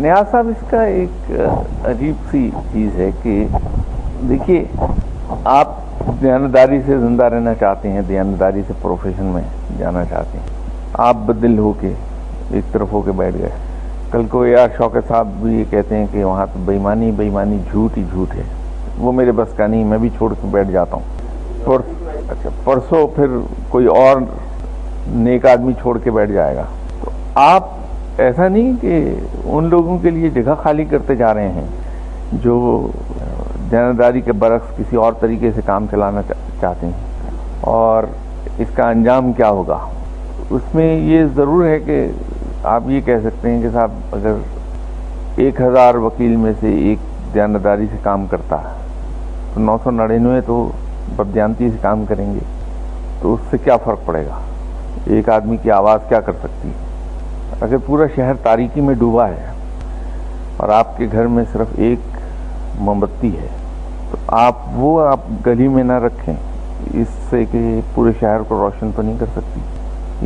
نیاز صاحب اس کا ایک عجیب سی چیز ہے کہ دیکھیے آپ دیانتداری سے زندہ رہنا چاہتے ہیں، دیانتداری سے پروفیشن میں جانا چاہتے ہیں، آپ بدل ہو کے ایک طرف ہو کے بیٹھ گئے. کل کو یار شوکت صاحب بھی یہ کہتے ہیں کہ وہاں تو بےایمانی بےایمانی جھوٹ ہی جھوٹ ہے، وہ میرے بس کا نہیں، میں بھی چھوڑ کے بیٹھ جاتا ہوں. پرسوں پھر کوئی اور نیک آدمی چھوڑ کے بیٹھ جائے گا. تو آپ ایسا نہیں کہ ان لوگوں کے لیے جگہ خالی کرتے جا رہے ہیں جو دیانتداری کے برعکس کسی اور طریقے سے کام چلانا چاہتے ہیں، اور اس کا انجام کیا ہوگا. اس میں یہ ضرور ہے کہ آپ یہ کہہ سکتے ہیں کہ صاحب اگر 1000 وکیل میں سے ایک دیانتداری سے کام کرتا ہے تو 999 تو بددیانتی سے کام کریں گے، تو اس سے کیا فرق پڑے گا؟ ایک آدمی کی آواز کیا کر سکتی ہے؟ اگر پورا شہر تاریکی میں ڈوبا ہے اور آپ کے گھر میں صرف ایک موم بتی ہے تو آپ گلی میں نہ رکھیں اس سے کہ پورے شہر کو روشن تو نہیں کر سکتی.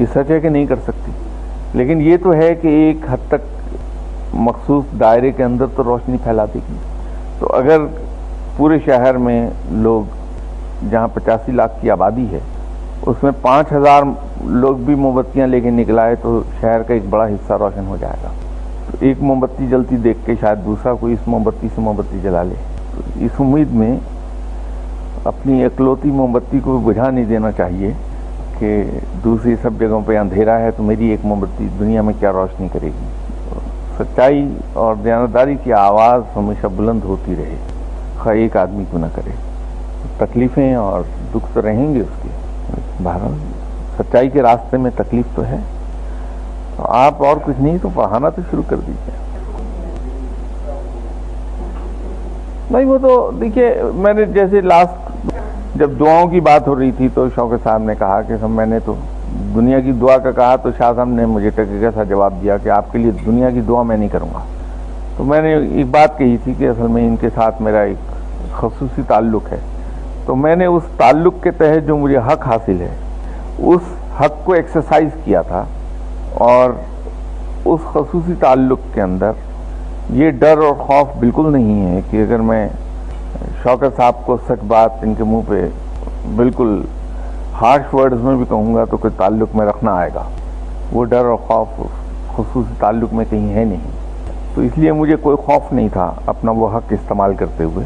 یہ سچ ہے کہ نہیں کر سکتی، لیکن یہ تو ہے کہ ایک حد تک مخصوص دائرے کے اندر تو روشنی پھیلا دے گی. تو اگر پورے شہر میں لوگ جہاں 85 لاکھ کی آبادی ہے اس میں 5000 لوگ بھی موم بتیاں لے کے نکلائے تو شہر کا ایک بڑا حصہ روشن ہو جائے گا. تو ایک موم بتی جلتی دیکھ کے شاید دوسرا کوئی اس موم بتی سے موم بتی جلا لے. تو اس امید میں اپنی اکلوتی موم بتی کو بجھا نہیں دینا چاہیے کہ دوسری سب جگہوں پہ اندھیرا ہے تو میری ایک موم بتی دنیا میں کیا روشنی کرے گی. سچائی اور دیانتداری کی آواز ہمیشہ بلند ہوتی رہے، خواہ ایک آدمی کو نہ کرے. تکلیفیں اور دکھ تو رہیں گے اس کے، بہرحال سچائی کے راستے میں تکلیف تو ہے. تو آپ اور کچھ نہیں تو پڑھانا تو شروع کر دیجیے. نہیں وہ تو دیکھیے میں نے جیسے لاسٹ جب دعاؤں کی بات ہو رہی تھی تو شوکت صاحب نے کہا کہ میں نے تو دنیا کی دعا کا کہا تو شاہ صاحب نے مجھے ٹکے سا جواب دیا کہ آپ کے لیے دنیا کی دعا میں نہیں کروں گا. تو میں نے ایک بات کہی تھی کہ اصل میں ان کے ساتھ میرا ایک خصوصی تعلق ہے، تو میں نے اس تعلق کے تحت جو مجھے حق حاصل ہے اس حق کو ایکسرسائز کیا تھا. اور اس خصوصی تعلق کے اندر یہ ڈر اور خوف بالکل نہیں ہے کہ اگر میں شوکت صاحب کو سچ بات ان کے منہ پہ بالکل ہارش ورڈز میں بھی کہوں گا تو کوئی تعلق میں رکھنا آئے گا. وہ ڈر اور خوف خصوصی تعلق میں کہیں ہے نہیں. تو اس لیے مجھے کوئی خوف نہیں تھا اپنا وہ حق استعمال کرتے ہوئے.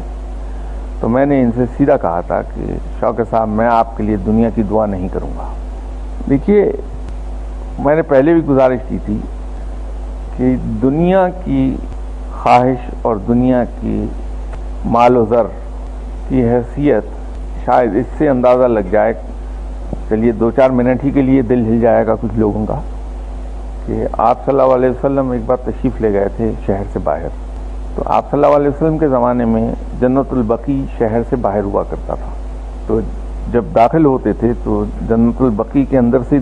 تو میں نے ان سے سیدھا کہا تھا کہ شوکت صاحب میں آپ کے لیے دنیا کی دعا نہیں کروں گا. دیکھیے میں نے پہلے بھی گزارش کی تھی کہ دنیا کی خواہش اور دنیا کی مال و زر کی حیثیت شاید اس سے اندازہ لگ جائے، چلیے 2-4 منٹ ہی کے لیے دل ہل جائے گا کچھ لوگوں کا، کہ آپ صلی اللہ علیہ وسلم ایک بار تشریف لے گئے تھے شہر سے باہر. تو آپ صلی اللہ علیہ وسلم کے زمانے میں جنت البقیع شہر سے باہر ہوا کرتا تھا. تو جب داخل ہوتے تھے تو جنت البقیع کے اندر سے ہی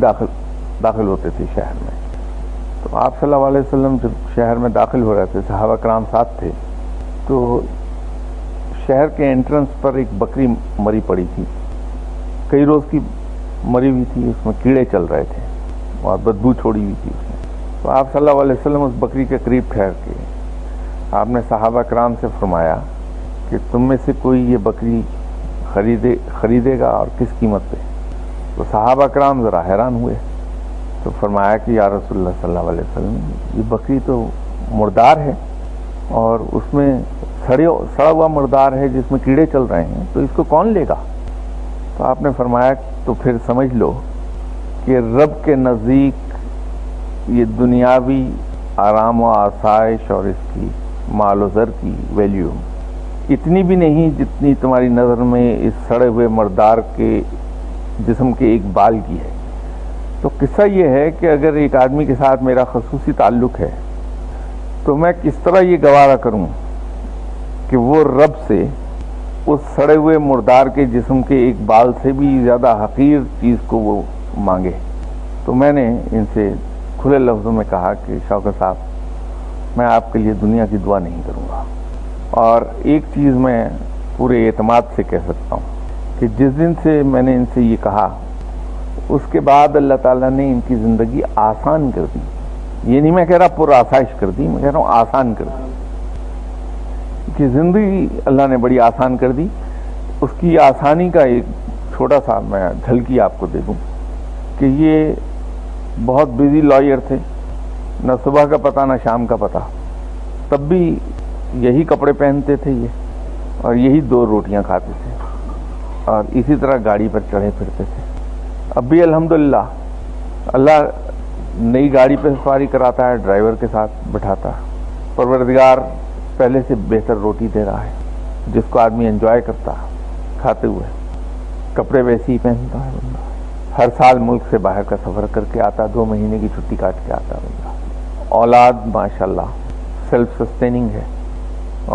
داخل ہوتے تھے شہر میں. تو آپ صلی اللہ علیہ وسلم جب شہر میں داخل ہو رہے تھے، صحابہ کرام ساتھ تھے، تو شہر کے انٹرنس پر ایک بکری مری پڑی تھی، کئی روز کی مری ہوئی تھی، اس میں کیڑے چل رہے تھے اور بدبو چھوڑی ہوئی تھی اس میں. تو آپ صلی اللہ علیہ وسلم اس بکری کے قریب ٹھہر کے آپ نے صحابہ کرام سے فرمایا کہ تم میں سے کوئی یہ بکری خریدے گا اور کس قیمت پہ؟ تو صحابہ کرام ذرا حیران ہوئے. تو فرمایا کہ یا رسول اللہ صلی اللہ علیہ وسلم یہ بکری تو مردار ہے اور اس میں سڑا ہوا مردار ہے جس میں کیڑے چل رہے ہیں، تو اس کو کون لے گا؟ تو آپ نے فرمایا تو پھر سمجھ لو کہ رب کے نزدیک یہ دنیاوی آرام و آسائش اور اس کی مال و زر کی ویلیو اتنی بھی نہیں جتنی تمہاری نظر میں اس سڑے ہوئے مردار کے جسم کے ایک بال کی ہے. تو قصہ یہ ہے کہ اگر ایک آدمی کے ساتھ میرا خصوصی تعلق ہے تو میں کس طرح یہ گوارا کروں کہ وہ رب سے اس سڑے ہوئے مردار کے جسم کے ایک بال سے بھی زیادہ حقیر چیز کو وہ مانگے. تو میں نے ان سے کھلے لفظوں میں کہا کہ شوکت صاحب میں آپ کے لیے دنیا کی دعا نہیں کروں گا. اور ایک چیز میں پورے اعتماد سے کہہ سکتا ہوں کہ جس دن سے میں نے ان سے یہ کہا اس کے بعد اللہ تعالیٰ نے ان کی زندگی آسان کر دی. یہ نہیں میں کہہ رہا پر آسائش کر دی، میں کہہ رہا ہوں آسان کر دی، کہ زندگی اللہ نے بڑی آسان کر دی. اس کی آسانی کا ایک چھوٹا سا میں جھلکی آپ کو دے دوں کہ یہ بہت بزی لائر تھے، نہ صبح کا پتہ نہ شام کا پتہ، تب بھی یہی کپڑے پہنتے تھے یہ، اور یہی 2 روٹیاں کھاتے تھے، اور اسی طرح گاڑی پر چڑھے پھرتے تھے. اب بھی الحمدللہ اللہ نئی گاڑی پہ سواری کراتا ہے، ڈرائیور کے ساتھ بٹھاتا ہے. پروردگار پہلے سے بہتر روٹی دے رہا ہے جس کو آدمی انجوائے کرتا ہے کھاتے ہوئے. کپڑے ویسے ہی پہنتا ہے بندہ، ہر سال ملک سے باہر کا سفر کر کے آتا، 2 مہینے کی چھٹی کاٹ کے آتا بندہ. اولاد ماشاءاللہ سیلف سسٹیننگ ہے،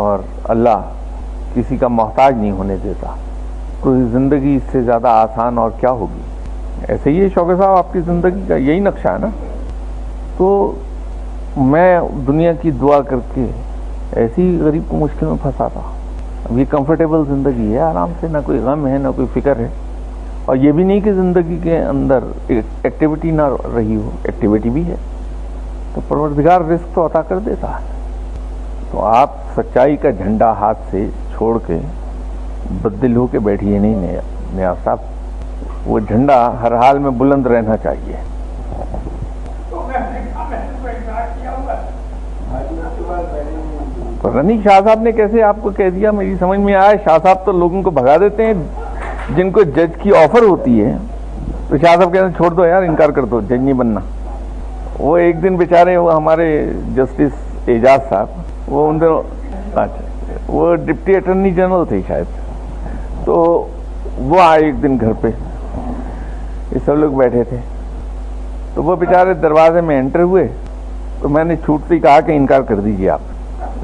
اور اللہ کسی کا محتاج نہیں ہونے دیتا. کوئی زندگی اس سے زیادہ آسان اور کیا ہوگی. ایسے ہی شوقی صاحب آپ کی زندگی کا یہی نقشہ ہے نا. تو میں دنیا کی دعا کر کے ایسی غریب کو مشکل میں پھنساتا. اب یہ کمفرٹیبل زندگی ہے، آرام سے، نہ کوئی غم ہے نہ کوئی فکر ہے. اور یہ بھی نہیں کہ زندگی کے اندر ایکٹیویٹی نہ رہی ہو، ایکٹیویٹی بھی ہے. تو پروردگار رزق تو عطا کر دیتا ہے. تو آپ سچائی کا جھنڈا ہاتھ سے چھوڑ کے بددل ہو کے بیٹھیے نہیں نیاز صاحب. وہ جھنڈا ہر حال میں بلند رہنا چاہیے. رنی شاہ صاحب نے کیسے آپ کو کہہ دیا میری سمجھ میں آیا. شاہ صاحب تو لوگوں کو بھگا دیتے ہیں جن کو جج کی آفر ہوتی ہے، تو شاہ صاحب کہتے ہیں چھوڑ دو یار، انکار کر دو، جج نہیں بننا. وہ ایک دن بیچارے وہ ہمارے جسٹس اعجاز صاحب، وہ ان دنوں اچھا وہ ڈپٹی اٹارنی جنرل تھے شاید، تو وہ آئے ایک دن گھر پہ، یہ سب لوگ بیٹھے تھے. تو وہ بیچارے دروازے میں انٹر ہوئے، تو میں نے چھوٹتے ہی کہا کہ انکار کر دیجیے آپ.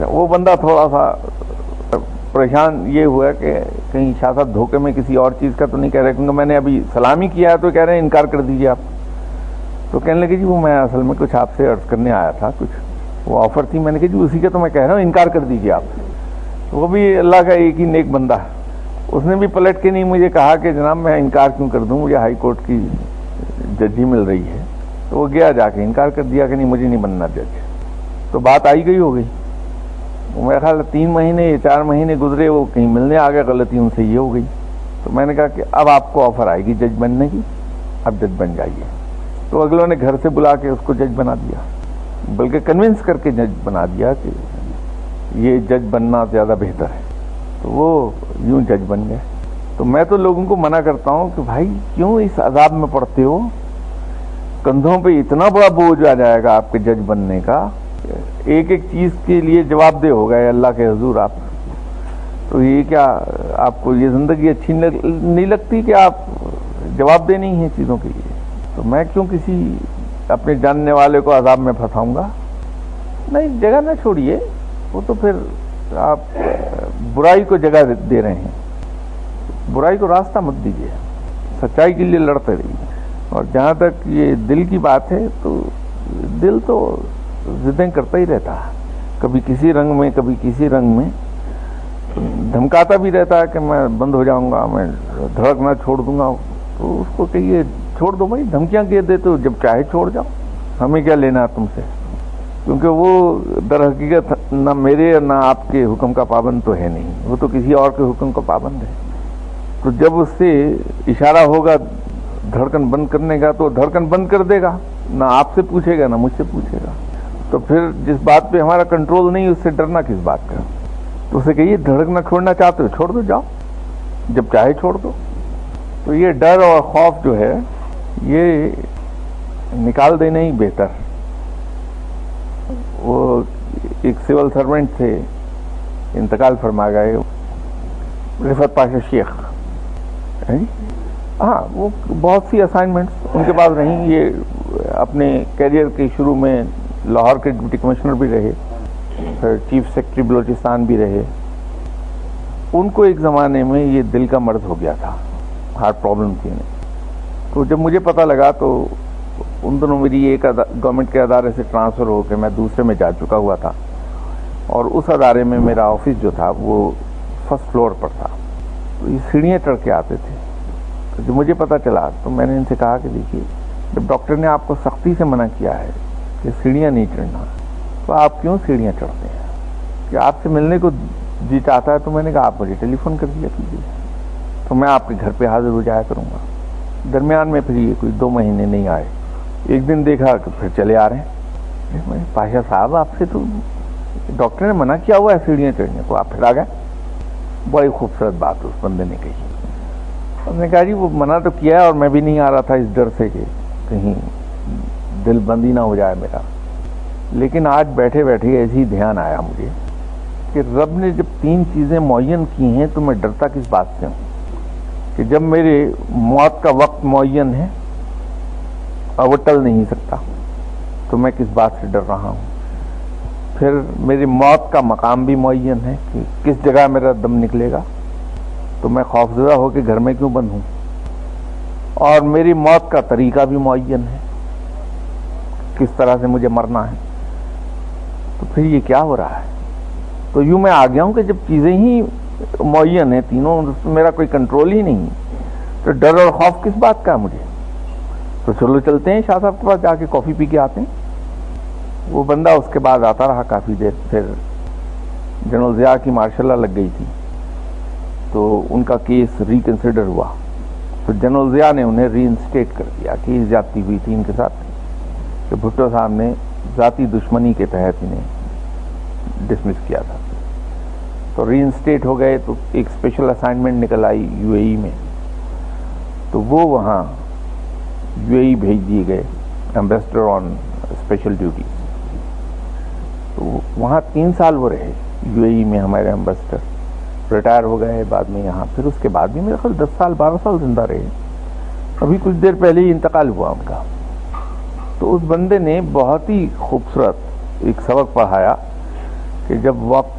وہ بندہ تھوڑا سا پریشان یہ ہوا کہ کہیں شاہ صاحب دھوکے میں کسی اور چیز کا تو نہیں کہہ رہے، کیونکہ میں نے ابھی سلامی کیا ہے تو کہہ رہے ہیں انکار کر دیجیے آپ. تو کہنے لگے جی وہ میں اصل میں کچھ آپ سے عرض کرنے آیا تھا، کچھ وہ آفر تھی. میں نے کہا جی اسی کا تو میں کہہ رہا ہوں، انکار کر دیجیے آپ. وہ بھی اللہ کا ایک ہی نیک بندہ ہے، اس نے بھی پلٹ کے نہیں مجھے کہا کہ جناب میں انکار کیوں کر دوں، مجھے ہائی کورٹ کی ججی مل رہی ہے. تو وہ گیا جا کے انکار کر دیا کہ نہیں مجھے نہیں بننا جج. تو بات آئی گئی ہو گئی. میرا خیال 3 مہینے یا 4 مہینے گزرے، وہ کہیں ملنے آ گیا، غلطی ان سے یہ ہو گئی. تو میں نے کہا کہ اب آپ کو آفر آئے گی جج بننے کی، اب جج بن جائیے. تو اگلوں نے گھر سے بلا کے اس کو جج بنا دیا، بلکہ کنونس کر کے جج بنا دیا کہ یہ جج بننا زیادہ بہتر ہے. تو وہ یوں جج بن گئے. تو میں تو لوگوں کو منع کرتا ہوں کہ بھائی کیوں اس عذاب میں پڑتے ہو. کندھوں پہ اتنا بڑا بوجھ آ جائے گا آپ کے جج بننے کا، ایک ایک چیز کے لیے جواب دہ ہو گئے اللہ کے حضور آپ. تو یہ کیا آپ کو یہ زندگی اچھی نہیں لگتی کہ آپ جواب دہ نہیں ہیں چیزوں کے لیے؟ تو میں کیوں کسی اپنے جاننے والے کو عذاب میں پھنساؤں گا. نہیں، جگہ نہ چھوڑیے. وہ تو پھر آپ برائی کو جگہ دے رہے ہیں. برائی کو راستہ مت دیجیے، سچائی کے لیے لڑتے رہیے. اور جہاں تک یہ دل کی بات ہے، تو دل تو ضدیں کرتا ہی رہتا ہے، کبھی کسی رنگ میں کبھی کسی رنگ میں. دھمکاتا بھی رہتا ہے کہ میں بند ہو جاؤں گا، میں دھڑکنا چھوڑ دوں گا. تو اس کو کہیے چھوڑ دو بھائی، دھمکیاں دے دیتے ہو، جب چاہے چھوڑ جاؤ، ہمیں کیا لینا تم سے. کیونکہ وہ در حقیقت نہ میرے نہ آپ کے حکم کا پابند تو ہے نہیں، وہ تو کسی اور کے حکم کا پابند ہے. تو جب اس سے اشارہ ہوگا دھڑکن بند کرنے کا، تو دھڑکن بند کر دے گا، نہ آپ سے پوچھے گا نہ مجھ سے پوچھے گا. تو پھر جس بات پہ ہمارا کنٹرول نہیں، اس سے ڈرنا کس بات کا. تو اسے کہیے دھڑکنا چھوڑنا چاہتے ہو چھوڑ دو، جاؤ، جب چاہے چھوڑ دو. تو یہ ڈر اور خوف جو ہے یہ نکال دینا ہی بہتر. وہ ایک سول سرونٹ تھے، انتقال فرما گئے، رفعت پاشا شیخ. ہاں، وہ بہت سی اسائنمنٹس ان کے پاس رہیں. یہ اپنے کیریئر کے شروع میں لاہور کے ڈپٹی کمشنر بھی رہے، پھر چیف سیکرٹری بلوچستان بھی رہے. ان کو ایک زمانے میں یہ دل کا مرض ہو گیا تھا، ہارٹ پرابلم تھی انہیں. تو جب مجھے پتہ لگا تو ان دنوں میری ایک گورنمنٹ کے ادارے سے ٹرانسفر ہو کے میں دوسرے میں جا چکا ہوا تھا، اور اس ادارے میں میرا آفس جو تھا وہ 1st فلور پر تھا. تو یہ سیڑھیاں چڑھ کے آتے تھے. جب مجھے پتہ چلا تو میں نے ان سے کہا کہ دیکھیے، جب ڈاکٹر نے آپ کو سختی سے منع کیا ہے کہ سیڑھیاں نہیں چڑھنا. تو آپ کیوں سیڑھیاں چڑھتے ہیں؟ کہ آپ سے ملنے کو جی چاہتا ہے. تو میں نے کہا آپ مجھے ٹیلی فون کر دیا کیجیے تو میں آپ کے گھر پہ حاضر ہو جایا کروں گا. درمیان میں پھر یہ کوئی 2 مہینے نہیں آئے. ایک دن دیکھا کہ پھر چلے آ رہے ہیں. پاشا صاحب آپ سے تو ڈاکٹر نے منع کیا ہوا ہے سیڑھیاں چڑھنے کو, آپ پھر آ گئے. بڑی خوبصورت بات اس بندے نے کہی. ہم نے کہا جی وہ منع تو کیا ہے اور میں بھی نہیں آ رہا تھا اس ڈر سے کہ کہیں دل بندی نہ ہو جائے میرا. لیکن آج بیٹھے بیٹھے ایسے ہی دھیان آیا مجھے کہ رب نے جب 3 چیزیں معین کی ہیں تو میں ڈرتا کس بات سے ہوں؟ کہ جب میرے موت کا وقت معین ہے اور وہ ٹل نہیں سکتا تو میں کس بات سے ڈر رہا ہوں. پھر میری موت کا مقام بھی معین ہے کہ کس جگہ میرا دم نکلے گا تو میں خوفزدہ ہو کے گھر میں کیوں بند ہوں. اور میری موت کا طریقہ بھی معین ہے, کس طرح سے مجھے مرنا ہے. تو پھر یہ کیا ہو رہا ہے؟ تو یوں میں آ گیا ہوں کہ جب چیزیں ہی معین ہیں تینوں, میرا کوئی کنٹرول ہی نہیں, تو ڈر اور خوف کس بات کا ہے مجھے؟ تو چلو چلتے ہیں شاہ صاحب کے پاس, جا کے کافی پی کے آتے ہیں. وہ بندہ اس کے بعد آتا رہا کافی دیر. پھر جنرل ضیاء کی ماشاء اللہ لگ گئی تھی تو ان کا کیس ریکنسیڈر ہوا. تو جنرل ضیاء نے انہیں ری انسٹیٹ کر دیا کہ زیادتی ہوئی تھی ان کے ساتھ, کہ بھٹو صاحب نے ذاتی دشمنی کے تحت انہیں ڈسمس کیا تھا. تو ری انسٹیٹ ہو گئے. تو ایک اسپیشل اسائنمنٹ نکل آئی UAE میں, تو وہ وہاں UAE بھیج دیے گئے ایمبیسڈر آن اسپیشل ڈیوٹی. تو وہاں 3 سال وہ رہے UAE میں ہمارے ایمبیسڈر. ریٹائر ہو گئے بعد میں یہاں. پھر اس کے بعد بھی میرے خیال 10 سال 12 سال زندہ رہے. ابھی کچھ دیر پہلے ہی انتقال ہوا ان کا. تو اس بندے نے بہت ہی خوبصورت ایک سبق پڑھایا کہ جب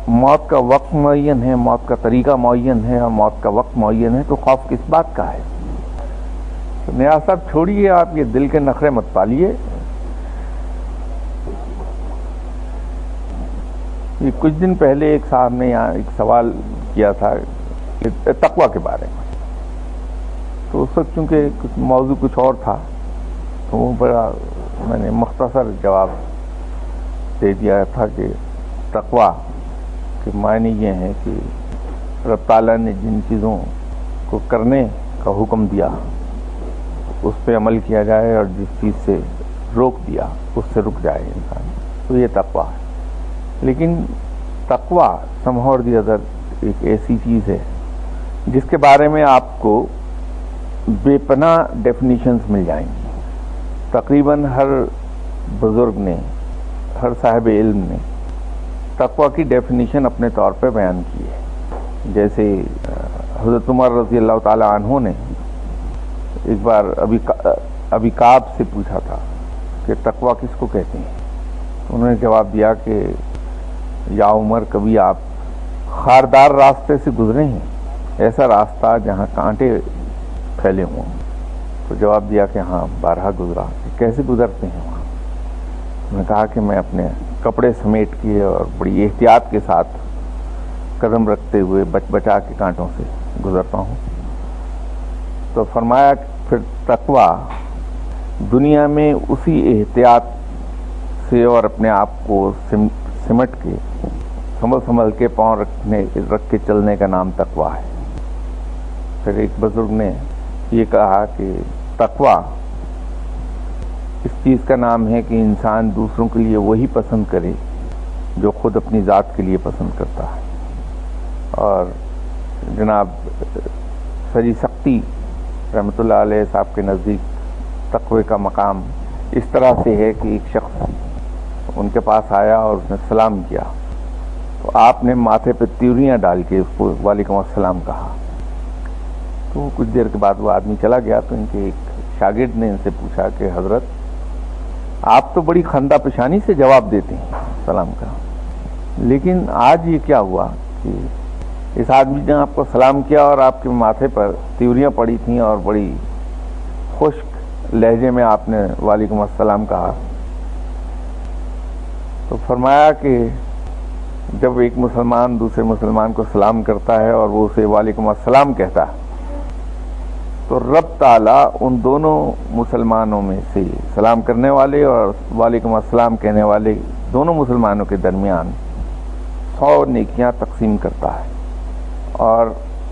موت کا وقت معین ہے, موت کا طریقہ معین ہے اور موت کا وقت معین ہے تو خوف کس بات کا ہے؟ تو نیاز صاحب چھوڑیے آپ یہ دل کے نخرے مت پالیے. یہ کچھ دن پہلے ایک صاحب نے یہاں ایک سوال کیا تھا تقویٰ کے بارے میں. تو اس وقت چونکہ موضوع کچھ اور تھا تو وہ بڑا میں نے مختصر جواب دے دیا تھا کہ تقویٰ کے معنی یہ ہے کہ رب تعالیٰ نے جن چیزوں کو کرنے کا حکم دیا اس پہ عمل کیا جائے اور جس چیز سے روک دیا اس سے رک جائے انسان. تو یہ تقویٰ ہے. لیکن تقویٰ somehow or the other ایک ایسی چیز ہے جس کے بارے میں آپ کو بے پناہ ڈیفینیشنز مل جائیں گی. تقریباً ہر بزرگ نے, ہر صاحب علم نے تقویٰ کی ڈیفینیشن اپنے طور پہ بیان کی ہے. جیسے حضرت عمر رضی اللہ تعالی عنہ نے ایک بار ابی کعب سے پوچھا تھا کہ تقویٰ کس کو کہتے ہیں. انہوں نے جواب دیا کہ یا عمر کبھی آپ خاردار راستے سے گزرے ہیں, ایسا راستہ جہاں کانٹے پھیلے ہوں؟ تو جواب دیا کہ ہاں بارہا گزرا. کیسے گزرتے ہیں وہاں؟ انہوں نے کہا کہ میں اپنے کپڑے سمیٹ کے اور بڑی احتیاط کے ساتھ قدم رکھتے ہوئے بچا کے کانٹوں سے گزرتا ہوں. تو فرمایا پھر تقویٰ دنیا میں اسی احتیاط سے اور اپنے آپ کو سمٹ کے سنبھل کے پاؤں رکھ کے چلنے کا نام تقویٰ ہے. پھر ایک بزرگ نے یہ کہا کہ تقویٰ اس چیز کا نام ہے کہ انسان دوسروں کے لیے وہی پسند کرے جو خود اپنی ذات کے لیے پسند کرتا ہے. اور جناب سری سختی رحمۃ اللہ علیہ صاحب کے نزدیک تقوی کا مقام اس طرح سے ہے کہ ایک شخص ان کے پاس آیا اور اس نے سلام کیا تو آپ نے ماتھے پہ تیوریاں ڈال کے اس کو وعلیکم السلام کہا. تو کچھ دیر کے بعد وہ آدمی چلا گیا. تو ان کے ایک شاگرد نے ان سے پوچھا کہ حضرت آپ تو بڑی خندہ پیشانی سے جواب دیتے ہیں سلام کا, لیکن آج یہ کیا ہوا کہ اس آدمی نے آپ کو سلام کیا اور آپ کے ماتھے پر تیوریاں پڑی تھیں اور بڑی خشک لہجے میں آپ نے وعلیکم السلام کہا. تو فرمایا کہ جب ایک مسلمان دوسرے مسلمان کو سلام کرتا ہے اور وہ اسے وعلیکم السلام کہتا ہے تو رب تعالیٰ ان دونوں مسلمانوں میں سے سلام کرنے والے اور وعلیکم السلام کہنے والے دونوں مسلمانوں کے درمیان 100 نیکیاں تقسیم کرتا ہے، اور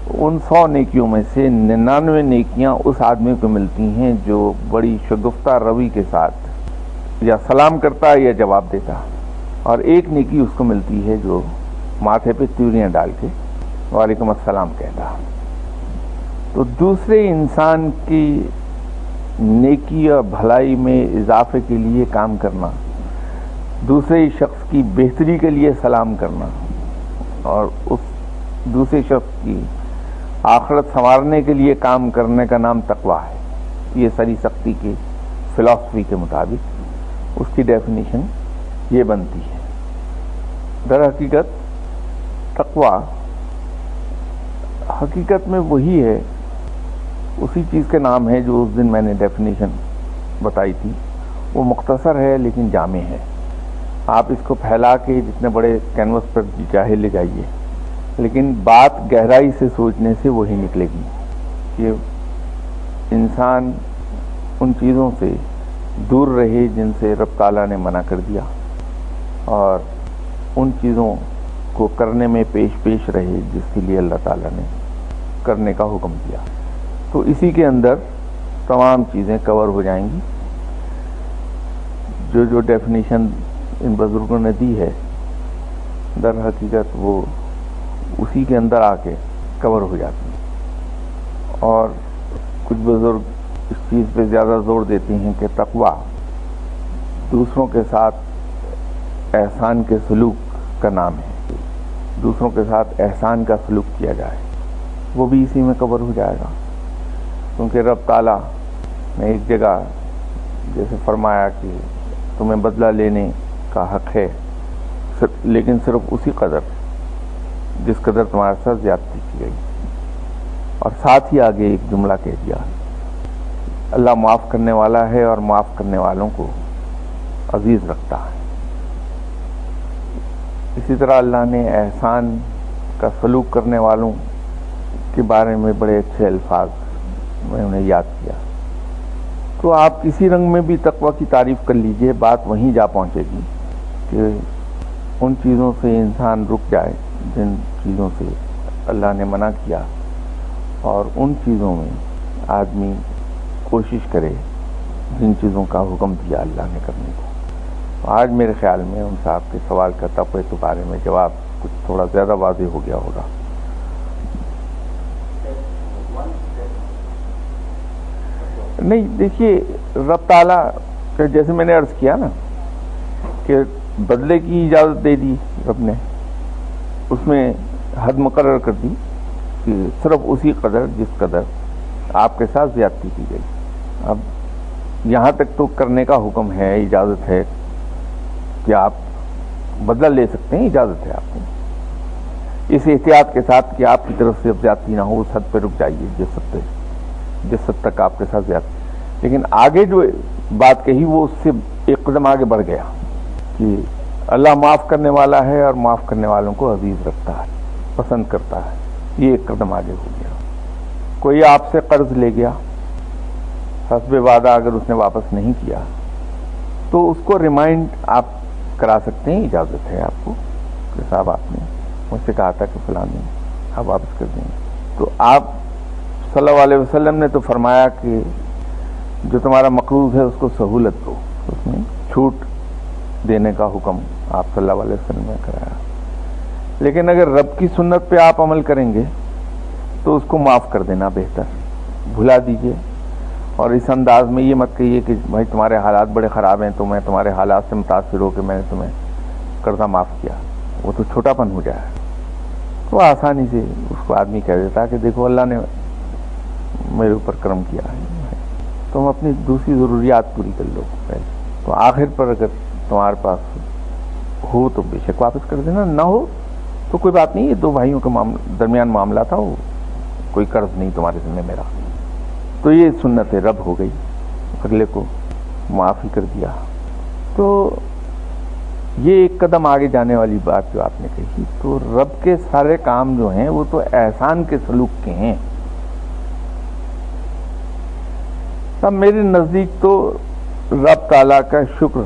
ان 100 نیکیوں میں سے 99 نیکیاں اس آدمی کو ملتی ہیں جو بڑی شگفتہ روی کے ساتھ یا سلام کرتا ہے یا جواب دیتا، اور ایک نیکی اس کو ملتی ہے جو ماتھے پہ تیوریاں ڈال کے وعلیکم السلام کہتا۔ تو دوسرے انسان کی نیکی اور بھلائی میں اضافے کے لیے کام کرنا، دوسرے شخص کی بہتری کے لیے سلام کرنا، اور اس دوسرے شخص کی آخرت سنوارنے کے لیے کام کرنے کا نام تقویٰ ہے۔ یہ سری سختی کی فلسفی کے مطابق اس کی ڈیفینیشن یہ بنتی ہے۔ در حقیقت تقویٰ حقیقت میں وہی ہے، اسی چیز کے نام ہے جو اس دن میں نے ڈیفینیشن بتائی تھی۔ وہ مختصر ہے لیکن جامع ہے، آپ اس کو پھیلا کے جتنے بڑے کینوس پر چاہے لے جائیے، لیکن بات گہرائی سے سوچنے سے وہی نکلے گی کہ انسان ان چیزوں سے دور رہے جن سے رب تعالیٰ نے منع کر دیا، اور ان چیزوں کو کرنے میں پیش رہے جس کے لیے اللہ تعالیٰ نے کرنے کا حکم دیا۔ تو اسی کے اندر تمام چیزیں کور ہو جائیں گی۔ جو ڈیفینیشن ان بزرگوں نے دی ہے، در حقیقت وہ اسی کے اندر آ کے کور ہو جاتی ہے۔ اور کچھ بزرگ اس چیز پہ زیادہ زور دیتے ہیں کہ تقویٰ دوسروں کے ساتھ احسان کے سلوک کا نام ہے، دوسروں کے ساتھ احسان کا سلوک کیا جائے، وہ بھی اسی میں کور ہو جائے گا، کیونکہ رب تعالیٰ نے ایک جگہ جیسے فرمایا کہ تمہیں بدلہ لینے کا حق ہے، لیکن صرف اسی قدر جس قدر تمہارے ساتھ زیادتی کی گئی، اور ساتھ ہی آگے ایک جملہ کہہ دیا، اللہ معاف کرنے والا ہے اور معاف کرنے والوں کو عزیز رکھتا ہے۔ اسی طرح اللہ نے احسان کا سلوک کرنے والوں کے بارے میں بڑے اچھے الفاظ میں انہیں یاد کیا۔ تو آپ کسی رنگ میں بھی تقویٰ کی تعریف کر لیجئے، بات وہیں جا پہنچے گی کہ ان چیزوں سے انسان رک جائے جن چیزوں سے اللہ نے منع کیا، اور ان چیزوں میں آدمی کوشش کرے جن چیزوں کا حکم دیا اللہ نے کرنے کو۔ آج میرے خیال میں ان صاحب کے سوال کا تقوی کے بارے میں جواب کچھ تھوڑا زیادہ واضح ہو گیا ہوگا۔ نہیں، دیکھیے رب تعالیٰ جیسے میں نے عرض کیا نا کہ بدلے کی اجازت دے دی رب نے، اس میں حد مقرر کر دی کہ صرف اسی قدر جس قدر آپ کے ساتھ زیادتی کی گئی۔ اب یہاں تک تو کرنے کا حکم ہے، اجازت ہے کہ آپ بدلہ لے سکتے ہیں، اجازت ہے آپ کو، اس احتیاط کے ساتھ کہ آپ کی طرف سے اب زیادتی نہ ہو، اس حد پہ رک جائیے جس حد تک آپ کے ساتھ زیادتی۔ لیکن آگے جو بات کہی وہ اس سے ایک قدم آگے بڑھ گیا کہ اللہ معاف کرنے والا ہے اور معاف کرنے والوں کو عزیز رکھتا ہے، پسند کرتا ہے۔ یہ ایک قدم آگے ہو گیا۔ کوئی آپ سے قرض لے گیا، حسب وعدہ اگر اس نے واپس نہیں کیا تو اس کو ریمائنڈ آپ کرا سکتے ہیں، اجازت ہے آپ کو کہ صاحب آپ نے مجھ سے کہا تھا کہ فلاں دن آپ واپس کر دیں گے۔ تو آپ صلی اللہ علیہ وسلم نے تو فرمایا کہ جو تمہارا مقروض ہے اس کو سہولت دو، اس میں چھوٹ دینے کا حکم آپ صلی اللہ علیہ وسلم نے کرایا۔ لیکن اگر رب کی سنت پہ آپ عمل کریں گے تو اس کو معاف کر دینا بہتر، بھلا دیجئے، اور اس انداز میں یہ مت کہیے کہ بھائی تمہارے حالات بڑے خراب ہیں تو میں تمہارے حالات سے متاثر ہو کے میں نے تمہیں قرضہ معاف کیا، وہ تو چھوٹا پن ہو جائے۔ تو آسانی سے اس کو آدمی کہہ دیتا کہ دیکھو اللہ نے میرے اوپر کرم کیا ہے، تم اپنی دوسری ضروریات پوری کر لو پہلے، تو آخر پر اگر تمہارے پاس ہو تو بے شک واپس کر دینا، نہ ہو تو کوئی بات نہیں، یہ دو بھائیوں کے درمیان معاملہ تھا، وہ کوئی قرض نہیں تمہارے ذمہ میرا۔ تو یہ سنت رب ہو گئی، اگلے کو معاف ہی کر دیا۔ تو یہ ایک قدم آگے جانے والی بات جو آپ نے کہی، تو رب کے سارے کام جو ہیں وہ تو احسان کے سلوک کے ہیں، اب میرے نزدیک تو رب تعالیٰ کا شکر،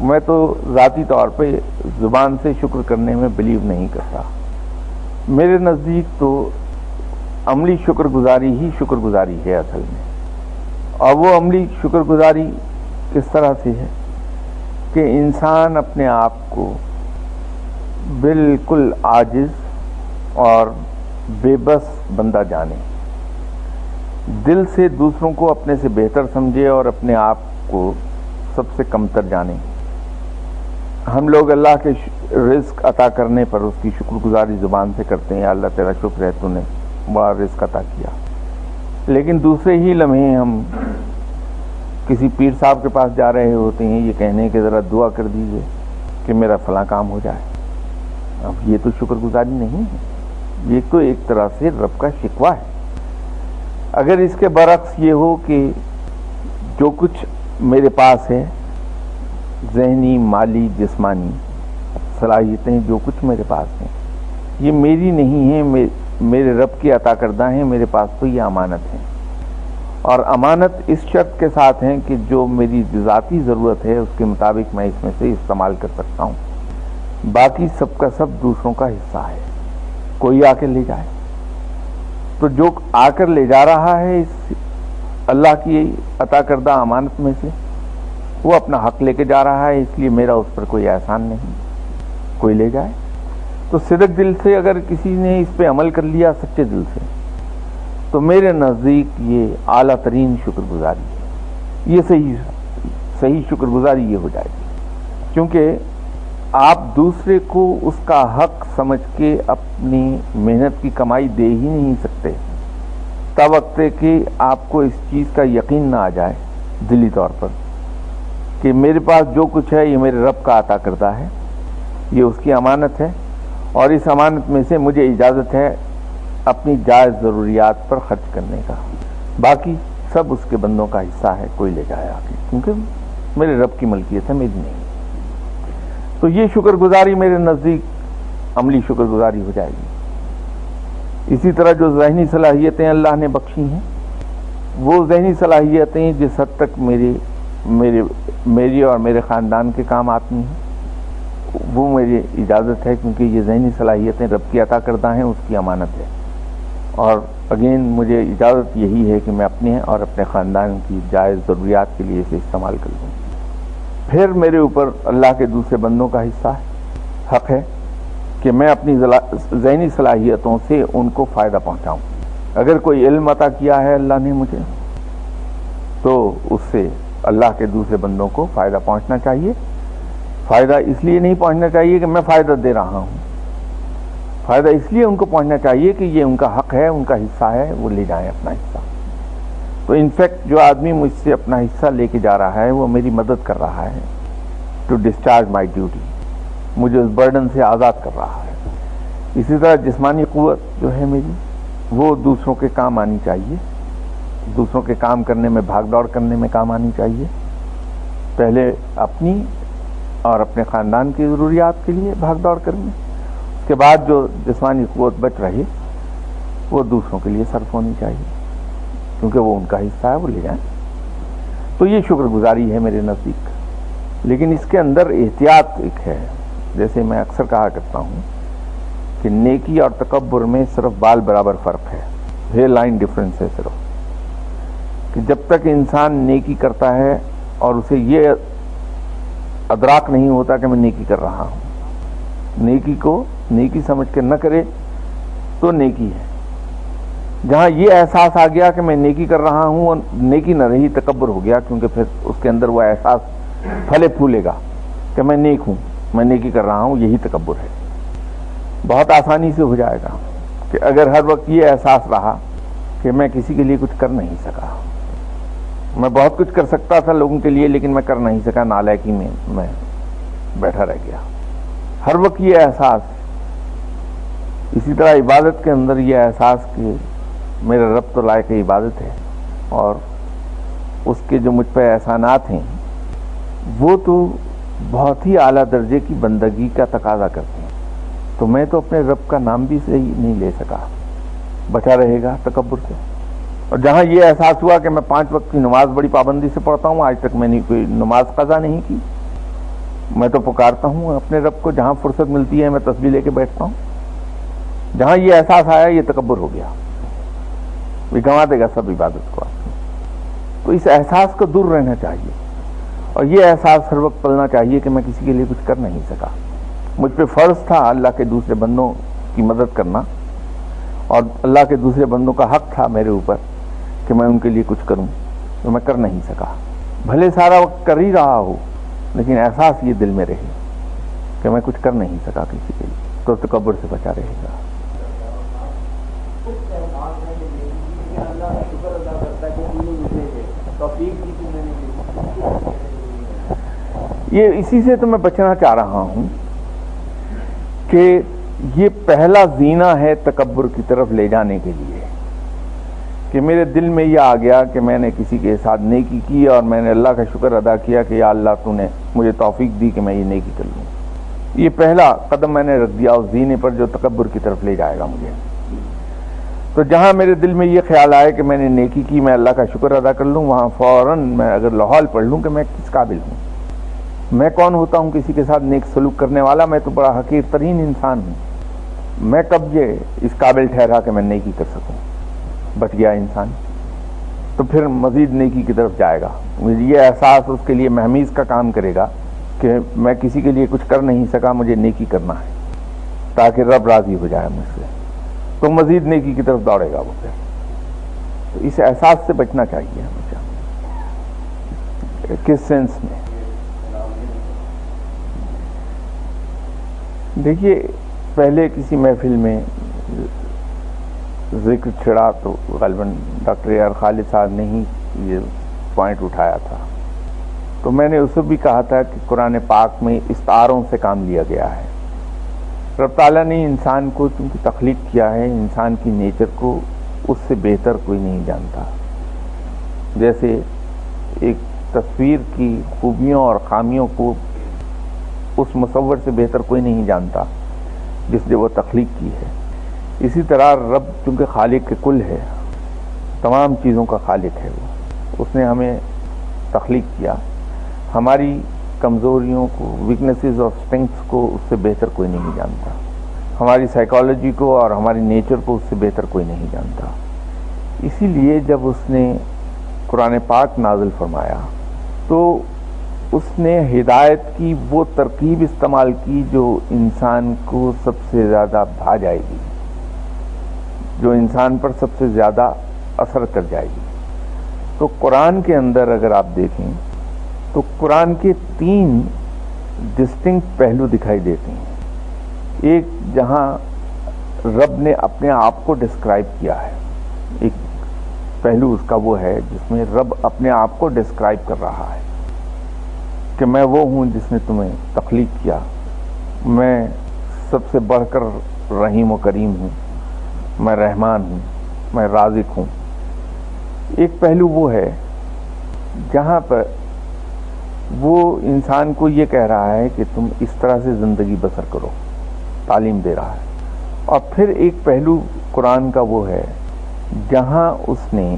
میں تو ذاتی طور پہ زبان سے شکر کرنے میں بلیو نہیں کرتا. میرے نزدیک تو عملی شکر گزاری ہی شکر گزاری ہے اصل میں. اور وہ عملی شکر گزاری کس طرح سے ہے کہ انسان اپنے آپ کو بالکل عاجز اور بے بس بندہ جانے، دل سے دوسروں کو اپنے سے بہتر سمجھے اور اپنے آپ کو سب سے کمتر جانے. ہم لوگ اللہ کے رزق عطا کرنے پر اس کی شکر گزاری زبان سے کرتے ہیں، اللہ تیرا شکر ہے تو نے بڑا رزق عطا کیا. لیکن دوسرے ہی لمحے ہم کسی پیر صاحب کے پاس جا رہے ہوتے ہیں یہ کہنے کہ ذرا دعا کر دیجئے کہ میرا فلاں کام ہو جائے. اب یہ تو شکر گزاری نہیں ہے، یہ تو ایک طرح سے رب کا شکوہ ہے. اگر اس کے برعکس یہ ہو کہ جو کچھ میرے پاس ہے، ذہنی، مالی، جسمانی صلاحیتیں جو کچھ میرے پاس ہیں، یہ میری نہیں ہیں، میرے رب کی عطا کردہ ہیں. میرے پاس تو یہ امانت ہے، اور امانت اس شرط کے ساتھ ہیں کہ جو میری ذاتی ضرورت ہے اس کے مطابق میں اس میں سے استعمال کر سکتا ہوں. باقی سب کا سب دوسروں کا حصہ ہے. کوئی آ کے لے جائے تو جو آ کر لے جا رہا ہے اس اللہ کی عطا کردہ امانت میں سے، وہ اپنا حق لے کے جا رہا ہے، اس لیے میرا اس پر کوئی احسان نہیں. کوئی لے جائے تو صدق دل سے اگر کسی نے اس پہ عمل کر لیا سچے دل سے، تو میرے نزدیک یہ اعلیٰ ترین شکر گزاری ہے. یہ صحیح شکر گزاری یہ ہو جائے گی، کیونکہ آپ دوسرے کو اس کا حق سمجھ کے اپنی محنت کی کمائی دے ہی نہیں سکتے تب وقت ہے کہ آپ کو اس چیز کا یقین نہ آ جائے دلی طور پر کہ میرے پاس جو کچھ ہے یہ میرے رب کا عطا کردہ ہے، یہ اس کی امانت ہے، اور اس امانت میں سے مجھے اجازت ہے اپنی جائز ضروریات پر خرچ کرنے کا. باقی سب اس کے بندوں کا حصہ ہے، کوئی لے جائے آ کے، کیونکہ میرے رب کی ملکیت ہے، میری نہیں. تو یہ شکر گزاری میرے نزدیک عملی شکر گزاری ہو جائے گی. اسی طرح جو ذہنی صلاحیتیں اللہ نے بخشی ہیں، وہ ذہنی صلاحیتیں جس حد تک میری اور میرے خاندان کے کام آتی ہیں، وہ میری اجازت ہے، کیونکہ یہ ذہنی صلاحیتیں رب کی عطا کردہ ہیں، اس کی امانت ہے. اور اگین مجھے اجازت یہی ہے کہ میں اپنے اور اپنے خاندان کی جائز ضروریات کے لیے اسے استعمال کر لوں. پھر میرے اوپر اللہ کے دوسرے بندوں کا حصہ ہے، حق ہے کہ میں اپنی ذہنی صلاحیتوں سے ان کو فائدہ پہنچاؤں. اگر کوئی علم عطا کیا ہے اللہ نے مجھے، تو اس سے اللہ کے دوسرے بندوں کو فائدہ پہنچنا چاہیے. فائدہ اس لیے نہیں پہنچنا چاہیے کہ میں فائدہ دے رہا ہوں، فائدہ اس لیے ان کو پہنچنا چاہیے کہ یہ ان کا حق ہے، ان کا حصہ ہے، وہ لے جائیں اپنا حصہ. تو انفیکٹ جو آدمی مجھ سے اپنا حصہ لے کے جا رہا ہے وہ میری مدد کر رہا ہے ٹو ڈسچارج مائی ڈیوٹی، مجھے اس برڈن سے آزاد کر رہا ہے. اسی طرح جسمانی قوت جو ہے میری، وہ دوسروں کے کام آنی چاہیے، دوسروں کے کام کرنے میں، بھاگ دوڑ کرنے میں کام آنی چاہیے. پہلے اپنی اور اپنے خاندان کی ضروریات کے لیے بھاگ دوڑ کرنے، اس کے بعد جو جسمانی قوت بچ رہے وہ دوسروں کے لیے صرف ہونی چاہیے، کیونکہ وہ ان کا حصہ ہے، وہ لے جائیں. تو یہ شکر گزاری ہے میرے نزدیک. لیکن اس کے اندر احتیاط ایک ہے. جیسے میں اکثر کہا کرتا ہوں کہ نیکی اور تکبر میں صرف بال برابر فرق ہے، ہیئر لائن ڈفرنس ہے صرف. کہ جب تک انسان نیکی کرتا ہے اور اسے یہ ادراک نہیں ہوتا کہ میں نیکی کر رہا ہوں، نیکی کو نیکی سمجھ کے نہ کرے تو نیکی ہے. جہاں یہ احساس آ گیا کہ میں نیکی کر رہا ہوں، اور نیکی نہ رہی، تکبر ہو گیا، کیونکہ پھر اس کے اندر وہ احساس پھلے پھولے گا کہ میں نیک ہوں، میں نیکی کر رہا ہوں، یہی تکبر ہے. بہت آسانی سے ہو جائے گا کہ اگر ہر وقت یہ احساس رہا کہ میں کسی کے لیے کچھ کر نہیں سکا، میں بہت کچھ کر سکتا تھا لوگوں کے لیے لیکن میں کر نہیں سکا، نالائکی میں بیٹھا رہ گیا. ہر وقت یہ احساس. اسی طرح عبادت کے اندر یہ احساس کہ میرا رب تو لائق عبادت ہے، اور اس کے جو مجھ پہ احسانات ہیں وہ تو بہت ہی اعلیٰ درجے کی بندگی کا تقاضا کرتے ہیں. تو میں تو اپنے رب کا نام بھی صحیح نہیں لے سکا، بچا رہے گا تکبر سے. اور جہاں یہ احساس ہوا کہ میں 5 وقت کی نماز بڑی پابندی سے پڑھتا ہوں، آج تک میں نے کوئی نماز قضا نہیں کی، میں تو پکارتا ہوں اپنے رب کو، جہاں فرصت ملتی ہے میں تسبیح لے کے بیٹھتا ہوں، جہاں یہ احساس آیا یہ تکبر ہو گیا، یہ گنوا دے گا سب عبادت کو آپ کی۔ تو اس احساس کو دور رہنا چاہیے، اور یہ احساس ہر وقت پلنا چاہیے کہ میں کسی کے لیے کچھ کر نہیں سکا، مجھ پہ فرض تھا اللہ کے دوسرے بندوں کی مدد کرنا، اور اللہ کے دوسرے بندوں کا حق تھا میرے اوپر کہ میں ان کے لیے کچھ کروں، تو میں کر نہیں سکا، بھلے سارا وقت کر ہی رہا ہو لیکن احساس یہ دل میں رہے کہ میں کچھ کر نہیں سکا کسی کے لیے، تو تکبر سے بچا رہے گا۔ یہ اسی سے تو میں بچنا چاہ رہا ہوں کہ یہ پہلا زینہ ہے تکبر کی طرف لے جانے کے لیے، کہ میرے دل میں یہ آ گیا کہ میں نے کسی کے ساتھ نیکی کی اور میں نے اللہ کا شکر ادا کیا کہ یا اللہ تو نے مجھے توفیق دی کہ میں یہ نیکی کر لوں۔ یہ پہلا قدم میں نے رکھ دیا اس زینے پر جو تکبر کی طرف لے جائے گا مجھے۔ تو جہاں میرے دل میں یہ خیال آئے کہ میں نے نیکی کی، میں اللہ کا شکر ادا کر لوں، وہاں فوراً میں اگر لاحول پڑھ لوں کہ میں کس قابل ہوں، میں کون ہوتا ہوں کسی کے ساتھ نیک سلوک کرنے والا، میں تو بڑا حقیر ترین انسان ہوں، میں کب یہ اس قابل ٹھہرا کہ میں نیکی کر سکوں، بچ گیا انسان۔ تو پھر مزید نیکی کی طرف جائے گا، یہ احساس اس کے لیے مہمیز کا کام کرے گا کہ میں کسی کے لیے کچھ کر نہیں سکا، مجھے نیکی کرنا ہے تاکہ رب راضی ہو جائے مجھ سے، تو مزید نیکی کی طرف دوڑے گا وہ پھر۔ تو اس احساس سے بچنا چاہیے ہمیشہ۔ کس سینس میں؟ دیکھیے، پہلے کسی محفل میں ذکر چھڑا تو غالباً ڈاکٹر اے آر خالد صاحب نے ہی یہ پوائنٹ اٹھایا تھا، تو میں نے اسے بھی کہا تھا کہ قرآن پاک میں استعاروں سے کام لیا گیا ہے۔ رب تعالیٰ نے انسان کو چونکہ تخلیق کیا ہے، انسان کی نیچر کو اس سے بہتر کوئی نہیں جانتا، جیسے ایک تصویر کی خوبیوں اور خامیوں کو اس مصور سے بہتر کوئی نہیں جانتا جس نے وہ تخلیق کی ہے، اسی طرح رب چونکہ خالق کے کل ہے، تمام چیزوں کا خالق ہے، وہ اس نے ہمیں تخلیق کیا، ہماری کمزوریوں کو، ویکنیسز اور اسٹرینگس کو اس سے بہتر کوئی نہیں جانتا، ہماری سائیکالوجی کو اور ہماری نیچر کو اس سے بہتر کوئی نہیں جانتا۔ اسی لیے جب اس نے قرآن پاک نازل فرمایا تو اس نے ہدایت کی وہ ترکیب استعمال کی جو انسان کو سب سے زیادہ بھا جائے گی، جو انسان پر سب سے زیادہ اثر کر جائے گی۔ تو قرآن کے اندر اگر آپ دیکھیں تو قرآن کے 3 ڈسٹنکٹ پہلو دکھائی دیتے ہیں۔ ایک جہاں رب نے اپنے آپ کو ڈسکرائب کیا ہے، ایک پہلو اس کا وہ ہے جس میں رب اپنے آپ کو ڈسکرائب کر رہا ہے کہ میں وہ ہوں جس نے تمہیں تخلیق کیا، میں سب سے بڑھ کر رحیم و کریم ہوں، میں رحمان ہوں، میں رازق ہوں۔ ایک پہلو وہ ہے جہاں پر وہ انسان کو یہ کہہ رہا ہے کہ تم اس طرح سے زندگی بسر کرو، تعلیم دے رہا ہے۔ اور پھر ایک پہلو قرآن کا وہ ہے جہاں اس نے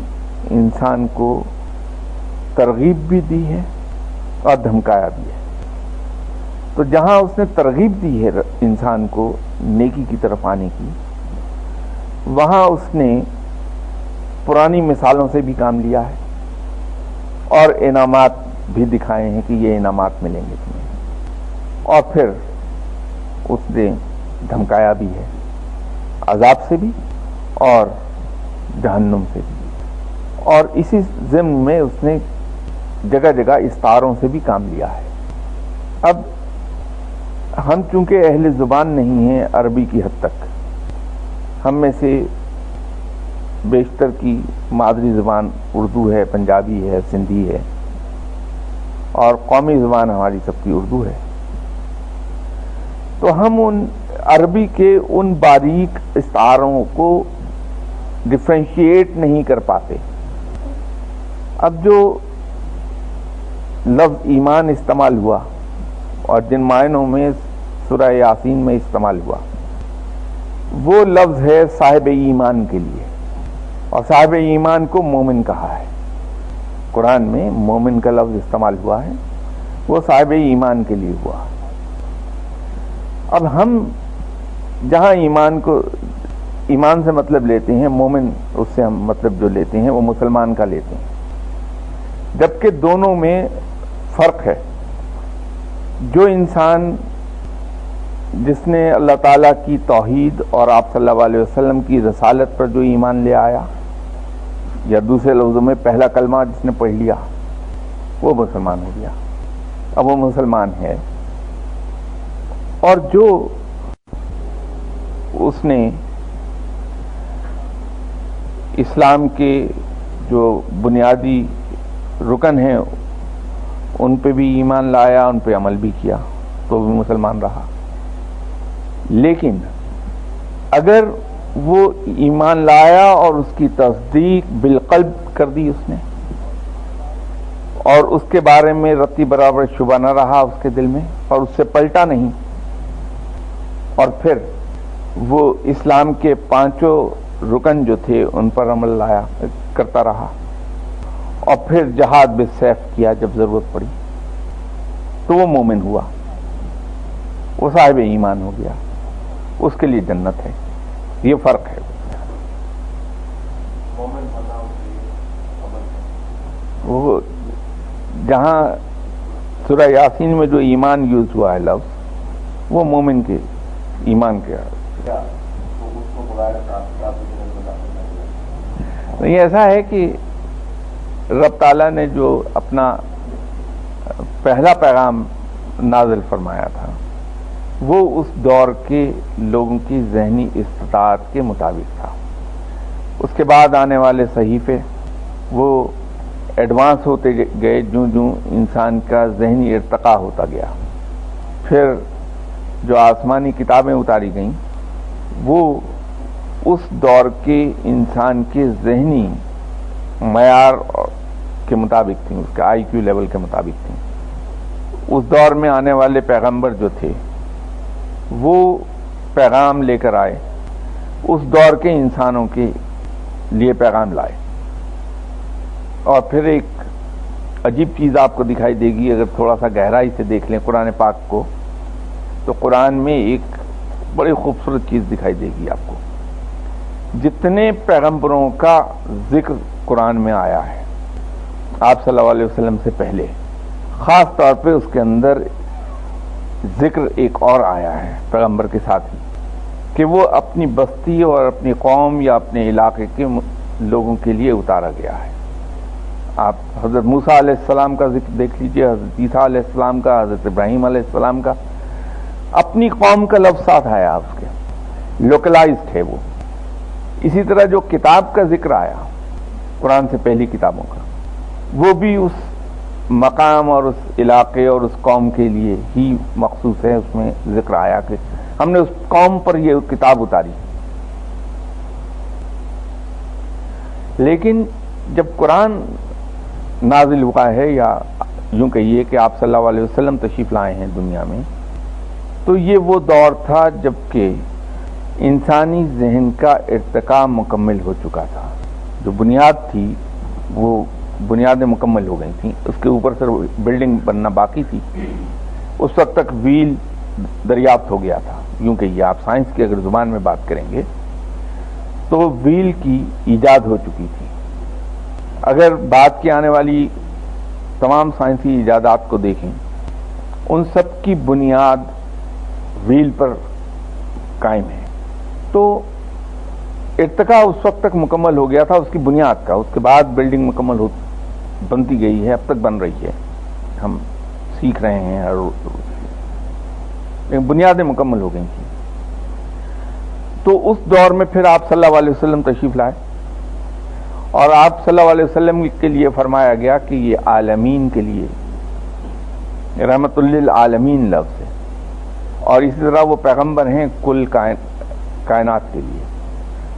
انسان کو ترغیب بھی دی ہے اور دھمکایا بھی ہے۔ تو جہاں اس نے ترغیب دی ہے انسان کو نیکی کی طرف آنے کی، وہاں اس نے پرانی مثالوں سے بھی کام لیا ہے اور انعامات بھی دکھائے ہیں کہ یہ انعامات ملیں گے تمہیں، اور پھر اس نے دھمکایا بھی ہے عذاب سے بھی اور جہنم سے بھی، اور اسی ضمن میں اس نے جگہ جگہ استعاروں سے بھی کام لیا ہے۔ اب ہم چونکہ اہل زبان نہیں ہیں عربی کی حد تک، ہم میں سے بیشتر کی مادری زبان اردو ہے، پنجابی ہے، سندھی ہے، اور قومی زبان ہماری سب کی اردو ہے، تو ہم ان عربی کے ان باریک استعاروں کو ڈفرینشیٹ نہیں کر پاتے۔ اب جو لفظ ایمان استعمال ہوا اور جن معنوں میں سورہ یاسین میں استعمال ہوا، وہ لفظ ہے صاحب ایمان کے لیے، اور صاحب ایمان کو مومن کہا ہے. قرآن میں مومن کا لفظ استعمال ہوا ہے، وہ صاحب ایمان کے لیے ہوا. اب ہم جہاں ایمان سے مطلب لیتے ہیں، مومن اس سے ہم مطلب جو لیتے ہیں وہ مسلمان کا لیتے ہیں، جبکہ دونوں میں فرق ہے. جو انسان جس نے اللہ تعالیٰ کی توحید اور آپ صلی اللہ علیہ وسلم کی رسالت پر جو ایمان لے آیا، یا دوسرے لفظوں میں پہلا کلمہ جس نے پڑھ لیا، وہ مسلمان ہو گیا. اب وہ مسلمان ہے. اور جو اس نے اسلام کے جو بنیادی رکن ہیں ان پہ بھی ایمان لایا، ان پہ عمل بھی کیا، تو بھی مسلمان رہا. لیکن اگر وہ ایمان لایا اور اس کی تصدیق بالقلب کر دی اس نے، اور اس کے بارے میں رتی برابر شبہ نہ رہا اس کے دل میں، اور اس سے پلٹا نہیں، اور پھر وہ اسلام کے 5 رکن جو تھے ان پر عمل کرتا رہا، اور پھر جہاد بالسیف کیا جب ضرورت پڑی، تو وہ مومن ہوا، وہ صاحب ایمان ہو گیا. اس کے لیے جنت ہے. یہ فرق ہے. وہ جہاں سورہ یاسین میں جو ایمان یوز ہوا ہے لفظ، وہ مومن کے ایمان کے نہیں. ایسا ہے کہ رب تعالیٰ نے جو اپنا پہلا پیغام نازل فرمایا تھا وہ اس دور کے لوگوں کی ذہنی استطاعت کے مطابق تھا. اس کے بعد آنے والے صحیفے وہ ایڈوانس ہوتے گئے جوں جوں انسان کا ذہنی ارتقاء ہوتا گیا. پھر جو آسمانی کتابیں اتاری گئیں وہ اس دور کے انسان کے ذہنی معیار کے مطابق تھیں، اس کے آئی کیو لیول کے مطابق تھیں. اس دور میں آنے والے پیغمبر جو تھے وہ پیغام لے کر آئے، اس دور کے انسانوں کے لیے پیغام لائے. اور پھر ایک عجیب چیز آپ کو دکھائی دے گی اگر تھوڑا سا گہرائی سے دیکھ لیں قرآن پاک کو، تو قرآن میں ایک بڑی خوبصورت چیز دکھائی دے گی آپ کو. جتنے پیغمبروں کا ذکر قرآن میں آیا ہے آپ صلی اللہ علیہ وسلم سے پہلے، خاص طور پہ اس کے اندر ذکر ایک اور آیا ہے پیغمبر کے ساتھ ہی، کہ وہ اپنی بستی اور اپنی قوم یا اپنے علاقے کے لوگوں کے لیے اتارا گیا ہے. آپ حضرت موسیٰ علیہ السلام کا ذکر دیکھ لیجئے، حضرت عیسیٰ علیہ السلام کا، حضرت ابراہیم علیہ السلام کا، اپنی قوم کا لفظ ساتھ آیا اس کے، لوکلائزڈ ہے وہ. اسی طرح جو کتاب کا ذکر آیا قرآن سے پہلی کتابوں کا، وہ بھی اس مقام اور اس علاقے اور اس قوم کے لیے ہی مخصوص ہے. اس میں ذکر آیا کہ ہم نے اس قوم پر یہ کتاب اتاری. لیکن جب قرآن نازل ہوا ہے، یا یوں کہیے کہ آپ صلی اللہ علیہ وسلم تشریف لائے ہیں دنیا میں، تو یہ وہ دور تھا جب کہ انسانی ذہن کا ارتقاء مکمل ہو چکا تھا. جو بنیاد تھی وہ بنیادیں مکمل ہو گئی تھیں، اس کے اوپر سے بلڈنگ بننا باقی تھی. اس وقت تک ویل دریافت ہو گیا تھا. یوں کہیے آپ سائنس کی اگر زبان میں بات کریں گے تو ویل کی ایجاد ہو چکی تھی. اگر بات کی آنے والی تمام سائنسی ایجادات کو دیکھیں، ان سب کی بنیاد ویل پر قائم ہے. تو ارتقاء اس وقت تک مکمل ہو گیا تھا اس کی بنیاد کا. اس کے بعد بلڈنگ مکمل بنتی گئی ہے، اب تک بن رہی ہے، ہم سیکھ رہے ہیں ہر روز، لیکن بنیادیں مکمل ہو گئی تھیں. تو اس دور میں پھر آپ صلی اللہ علیہ وسلم تشریف لائے، اور آپ صلی اللہ علیہ وسلم کے لیے فرمایا گیا کہ یہ عالمین کے لیے رحمت للعالمین لفظ ہے، اور اسی طرح وہ پیغمبر ہیں کل کائنات کے لیے.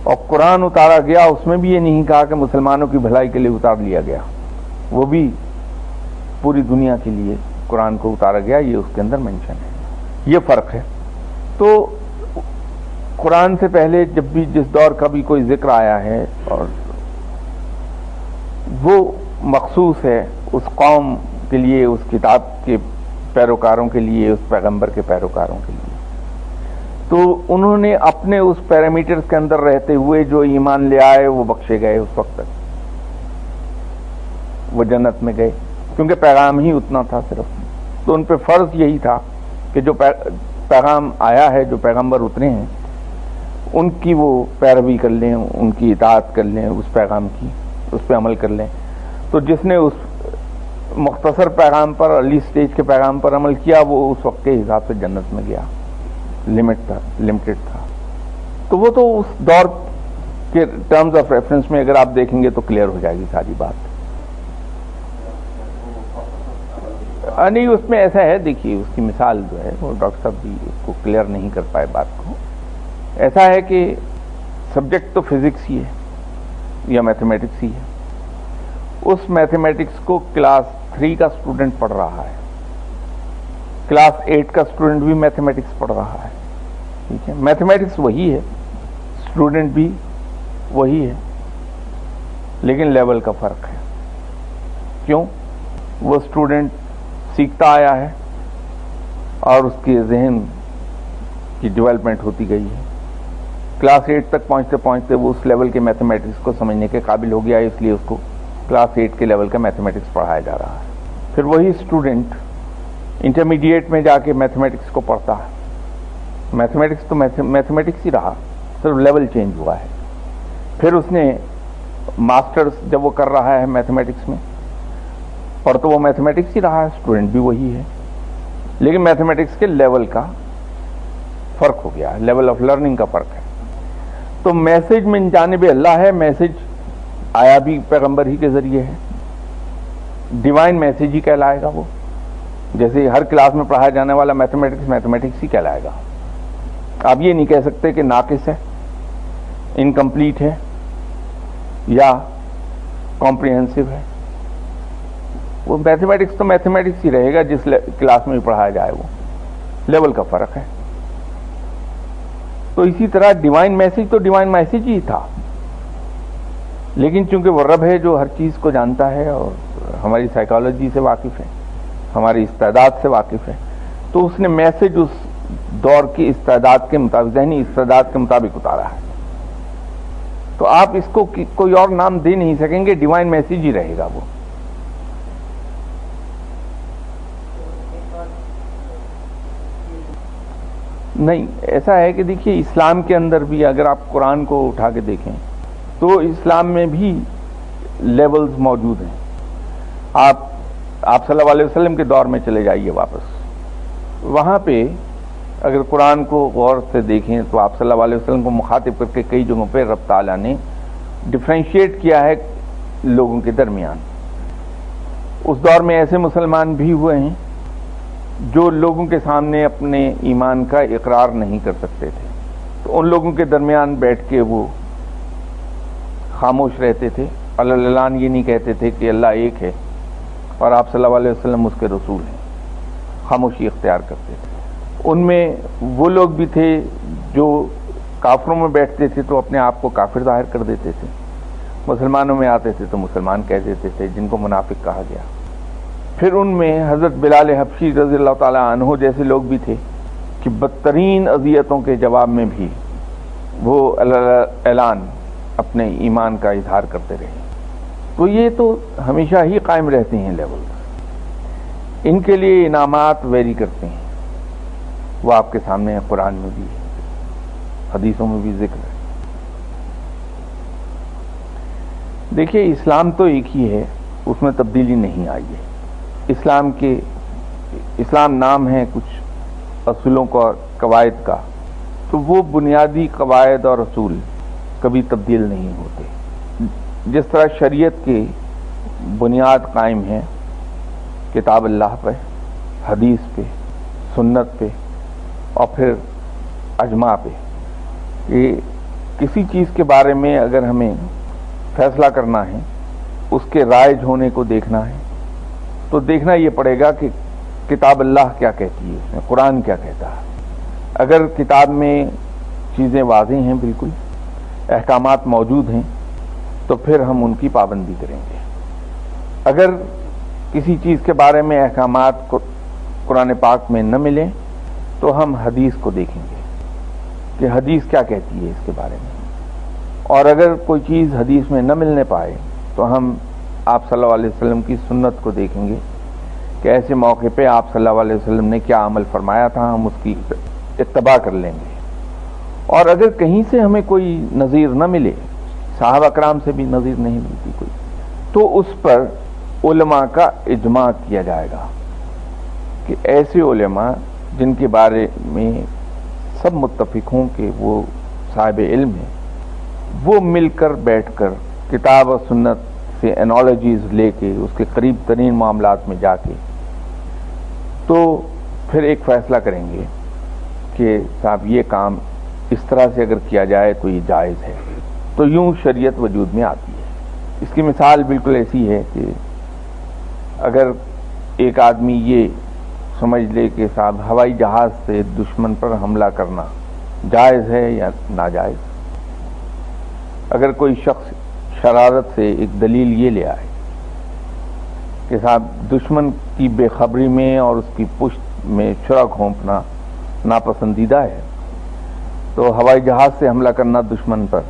اور قرآن اتارا گیا، اس میں بھی یہ نہیں کہا کہ مسلمانوں کی بھلائی کے لیے اتار لیا گیا، وہ بھی پوری دنیا کے لیے قرآن کو اتارا گیا، یہ اس کے اندر مینشن ہے. یہ فرق ہے. تو قرآن سے پہلے جب بھی جس دور کا بھی کوئی ذکر آیا ہے اور وہ مخصوص ہے اس قوم کے لیے، اس کتاب کے پیروکاروں کے لیے، اس پیغمبر کے پیروکاروں کے لیے. تو انہوں نے اپنے اس پیرامیٹرز کے اندر رہتے ہوئے جو ایمان لے آئے وہ بخشے گئے. اس وقت تک وہ جنت میں گئے کیونکہ پیغام ہی اتنا تھا صرف. تو ان پہ فرض یہی تھا کہ جو پیغام آیا ہے، جو پیغمبر اترے ہیں، ان کی وہ پیروی کر لیں، ان کی اطاعت کر لیں، اس پیغام کی، اس پہ عمل کر لیں. تو جس نے اس مختصر پیغام پر، ارلی سٹیج کے پیغام پر عمل کیا، وہ اس وقت کے حساب سے جنت میں گیا. لمیٹڈ تھا. تو وہ تو اس دور کے ٹرمز آف ریفرنس میں اگر آپ دیکھیں گے تو کلیئر ہو جائے گی ساری بات. نہیں، اس میں ایسا ہے، دیکھیے اس کی مثال جو ہے وہ ڈاکٹر صاحب بھی اس کو کلیئر نہیں کر پائے بات کو. ایسا ہے کہ سبجیکٹ تو فزکس ہی ہے یا میتھمیٹکس ہی ہے. اس میتھمیٹکس کو کلاس 3 کا اسٹوڈنٹ پڑھ رہا ہے، کلاس 8 کا اسٹوڈنٹ بھی میتھمیٹکس پڑھ رہا ہے. ٹھیک ہے، میتھمیٹکس وہی ہے، اسٹوڈنٹ بھی وہی ہے، لیکن لیول کا فرق ہے. کیوں؟ وہ اسٹوڈنٹ سیکھتا آیا ہے اور اس کے ذہن کی ڈیولپمنٹ ہوتی گئی ہے. کلاس 8 تک پہنچتے پہنچتے وہ اس لیول کے میتھمیٹکس کو سمجھنے کے قابل ہو گیا ہے، اس لیے اس کو کلاس 8 کے لیول کا میتھمیٹکس پڑھایا جا رہا ہے. پھر وہی اسٹوڈنٹ انٹرمیڈیٹ میں جا کے میتھمیٹکس کو پڑھتا ہے. میتھمیٹکس تو میتھمیٹکس ہی رہا، صرف لیول چینج ہوا ہے. پھر اس نے ماسٹرز جب وہ کر رہا ہے میتھمیٹکس میں، اور تو وہ میتھمیٹکس ہی رہا ہے، اسٹوڈنٹ بھی وہی ہے، لیکن میتھمیٹکس کے لیول کا فرق ہو گیا ہے، لیول آف لرننگ کا فرق ہے. تو میسج من جانب اللہ ہے، میسج آیا بھی پیغمبر ہی کے ذریعے ہے، ڈیوائن میسج ہی کہلائے گا وہ. جیسے ہر کلاس میں پڑھایا جانے والا میتھمیٹکس ہی کہلائے گا. آپ یہ نہیں کہہ سکتے کہ ناقص ہے، انکمپلیٹ ہے یا کمپریہنسو ہے. وہ میتھمیٹکس تو میتھمیٹکس ہی رہے گا جس کلاس میں بھی پڑھایا جائے، وہ لیول کا فرق ہے. تو اسی طرح ڈیوائن میسج تو ڈیوائن میسج ہی تھا، لیکن چونکہ وہ رب ہے جو ہر چیز کو جانتا ہے اور ہماری سائیکالوجی سے واقف ہے، ہماری استعداد سے واقف ہے، تو اس نے میسج اس دور کی استعداد کے مطابق، ذہنی استعداد کے مطابق اتارا ہے. تو آپ اس کو کوئی اور نام دے نہیں سکیں گے، ڈیوائن میسج ہی رہے گا وہ. نہیں، ایسا ہے کہ دیکھیے اسلام کے اندر بھی اگر آپ قرآن کو اٹھا کے دیکھیں تو اسلام میں بھی لیولز موجود ہیں. آپ صلی اللہ علیہ وسلم کے دور میں چلے جائیے واپس، وہاں پہ اگر قرآن کو غور سے دیکھیں تو آپ صلی اللہ علیہ وسلم کو مخاطب کر کے کئی جگہوں پہ رب تعالیٰ نے ڈفرینشیٹ کیا ہے لوگوں کے درمیان. اس دور میں ایسے مسلمان بھی ہوئے ہیں جو لوگوں کے سامنے اپنے ایمان کا اقرار نہیں کر سکتے تھے، تو ان لوگوں کے درمیان بیٹھ کے وہ خاموش رہتے تھے، اعلان یہ نہیں کہتے تھے کہ اللہ ایک ہے اور آپ صلی اللہ علیہ وسلم اس کے رسول ہیں، خاموشی اختیار کرتے تھے. ان میں وہ لوگ بھی تھے جو کافروں میں بیٹھتے تھے تو اپنے آپ کو کافر ظاہر کر دیتے تھے، مسلمانوں میں آتے تھے تو مسلمان کہہ دیتے تھے، جن کو منافق کہا گیا. پھر ان میں حضرت بلال حبشی رضی اللہ تعالیٰ عنہ جیسے لوگ بھی تھے کہ بدترین اذیتوں کے جواب میں بھی وہ اعلان اپنے ایمان کا اظہار کرتے رہے. تو یہ تو ہمیشہ ہی قائم رہتے ہیں لیول. ان کے لیے انعامات ویری کرتے ہیں، وہ آپ کے سامنے ہے، قرآن میں بھی حدیثوں میں بھی ذکر ہے. دیکھیے اسلام تو ایک ہی ہے، اس میں تبدیلی نہیں آئی ہے. اسلام نام ہے کچھ اصولوں کا، قواعد کا، تو وہ بنیادی قواعد اور اصول کبھی تبدیل نہیں ہوتے. جس طرح شریعت کی بنیاد قائم ہے کتاب اللہ پہ، حدیث پہ، سنت پہ اور پھر اجماع پہ. یہ کسی چیز کے بارے میں اگر ہمیں فیصلہ کرنا ہے، اس کے رائج ہونے کو دیکھنا ہے، تو دیکھنا یہ پڑے گا کہ کتاب اللہ کیا کہتی ہے، اس میں قرآن کیا کہتا ہے. اگر کتاب میں چیزیں واضح ہیں، بالکل احکامات موجود ہیں، تو پھر ہم ان کی پابندی کریں گے. اگر کسی چیز کے بارے میں احکامات کو قرآن پاک میں نہ ملیں تو ہم حدیث کو دیکھیں گے کہ حدیث کیا کہتی ہے اس کے بارے میں، اور اگر کوئی چیز حدیث میں نہ ملنے پائے تو ہم آپ صلی اللہ علیہ وسلم کی سنت کو دیکھیں گے کہ ایسے موقع پہ آپ صلی اللہ علیہ وسلم نے کیا عمل فرمایا تھا، ہم اس کی اتباع کر لیں گے۔ اور اگر کہیں سے ہمیں کوئی نظیر نہ ملے، صحابہ کرام سے بھی نظیر نہیں ملتی کوئی، تو اس پر علماء کا اجماع کیا جائے گا کہ ایسے علماء جن کے بارے میں سب متفق ہوں کہ وہ صاحب علم ہیں، وہ مل کر بیٹھ کر کتاب و سنت سے انالوجیز لے کے اس کے قریب ترین معاملات میں جا کے تو پھر ایک فیصلہ کریں گے کہ صاحب یہ کام اس طرح سے اگر کیا جائے تو یہ جائز ہے، تو یوں شریعت وجود میں آتی ہے۔ اس کی مثال بالکل ایسی ہے کہ اگر ایک آدمی یہ سمجھ لے کہ صاحب ہوائی جہاز سے دشمن پر حملہ کرنا جائز ہے یا ناجائز، اگر کوئی شخص شرارت سے ایک دلیل یہ لے آئے کہ صاحب دشمن کی بے خبری میں اور اس کی پشت میں چھرا گھونپنا ناپسندیدہ ہے، تو ہوائی جہاز سے حملہ کرنا دشمن پر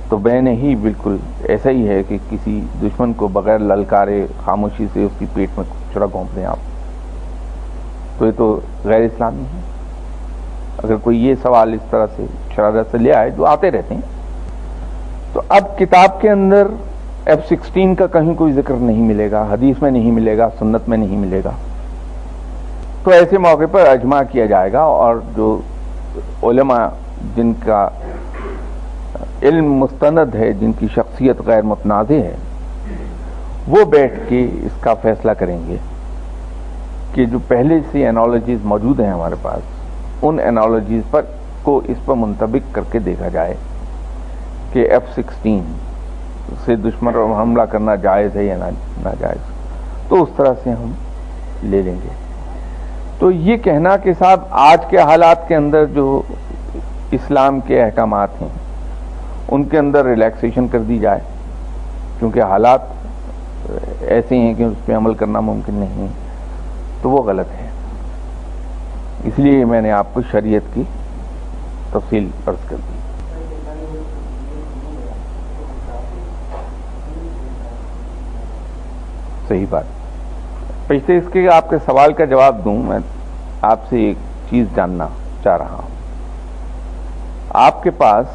تو بین ہی بالکل ایسا ہی ہے کہ کسی دشمن کو بغیر للکارے خاموشی سے اس کی پیٹ میں چھرا گھونپ دیں آپ، تو یہ تو غیر اسلامی ہے۔ اگر کوئی یہ سوال اس طرح سے شرارت سے لے آئے، جو آتے رہتے ہیں، تو اب کتاب کے اندر F-16 کا کہیں کوئی ذکر نہیں ملے گا، حدیث میں نہیں ملے گا، سنت میں نہیں ملے گا، تو ایسے موقع پر اجماع کیا جائے گا، اور جو علماء جن کا علم مستند ہے، جن کی شخصیت غیر متنازع ہے، وہ بیٹھ کے اس کا فیصلہ کریں گے کہ جو پہلے سے انالوجیز موجود ہیں ہمارے پاس، ان انالوجیز پر کو اس پر منطبق کر کے دیکھا جائے کہ F-16 سے دشمن پر حملہ کرنا جائز ہے یا ناجائز، تو اس طرح سے ہم لے لیں گے۔ تو یہ کہنا کہ صاحب آج کے حالات کے اندر جو اسلام کے احکامات ہیں ان کے اندر ریلیکسیشن کر دی جائے کیونکہ حالات ایسے ہیں کہ اس پہ عمل کرنا ممکن نہیں ہے، تو وہ غلط ہے۔ اس لیے میں نے آپ کو شریعت کی تفصیل عرض کر دی۔ صحیح بات۔ پیچھے اس کے آپ کے سوال کا جواب دوں، میں آپ سے ایک چیز جاننا چاہ رہا ہوں۔ آپ کے پاس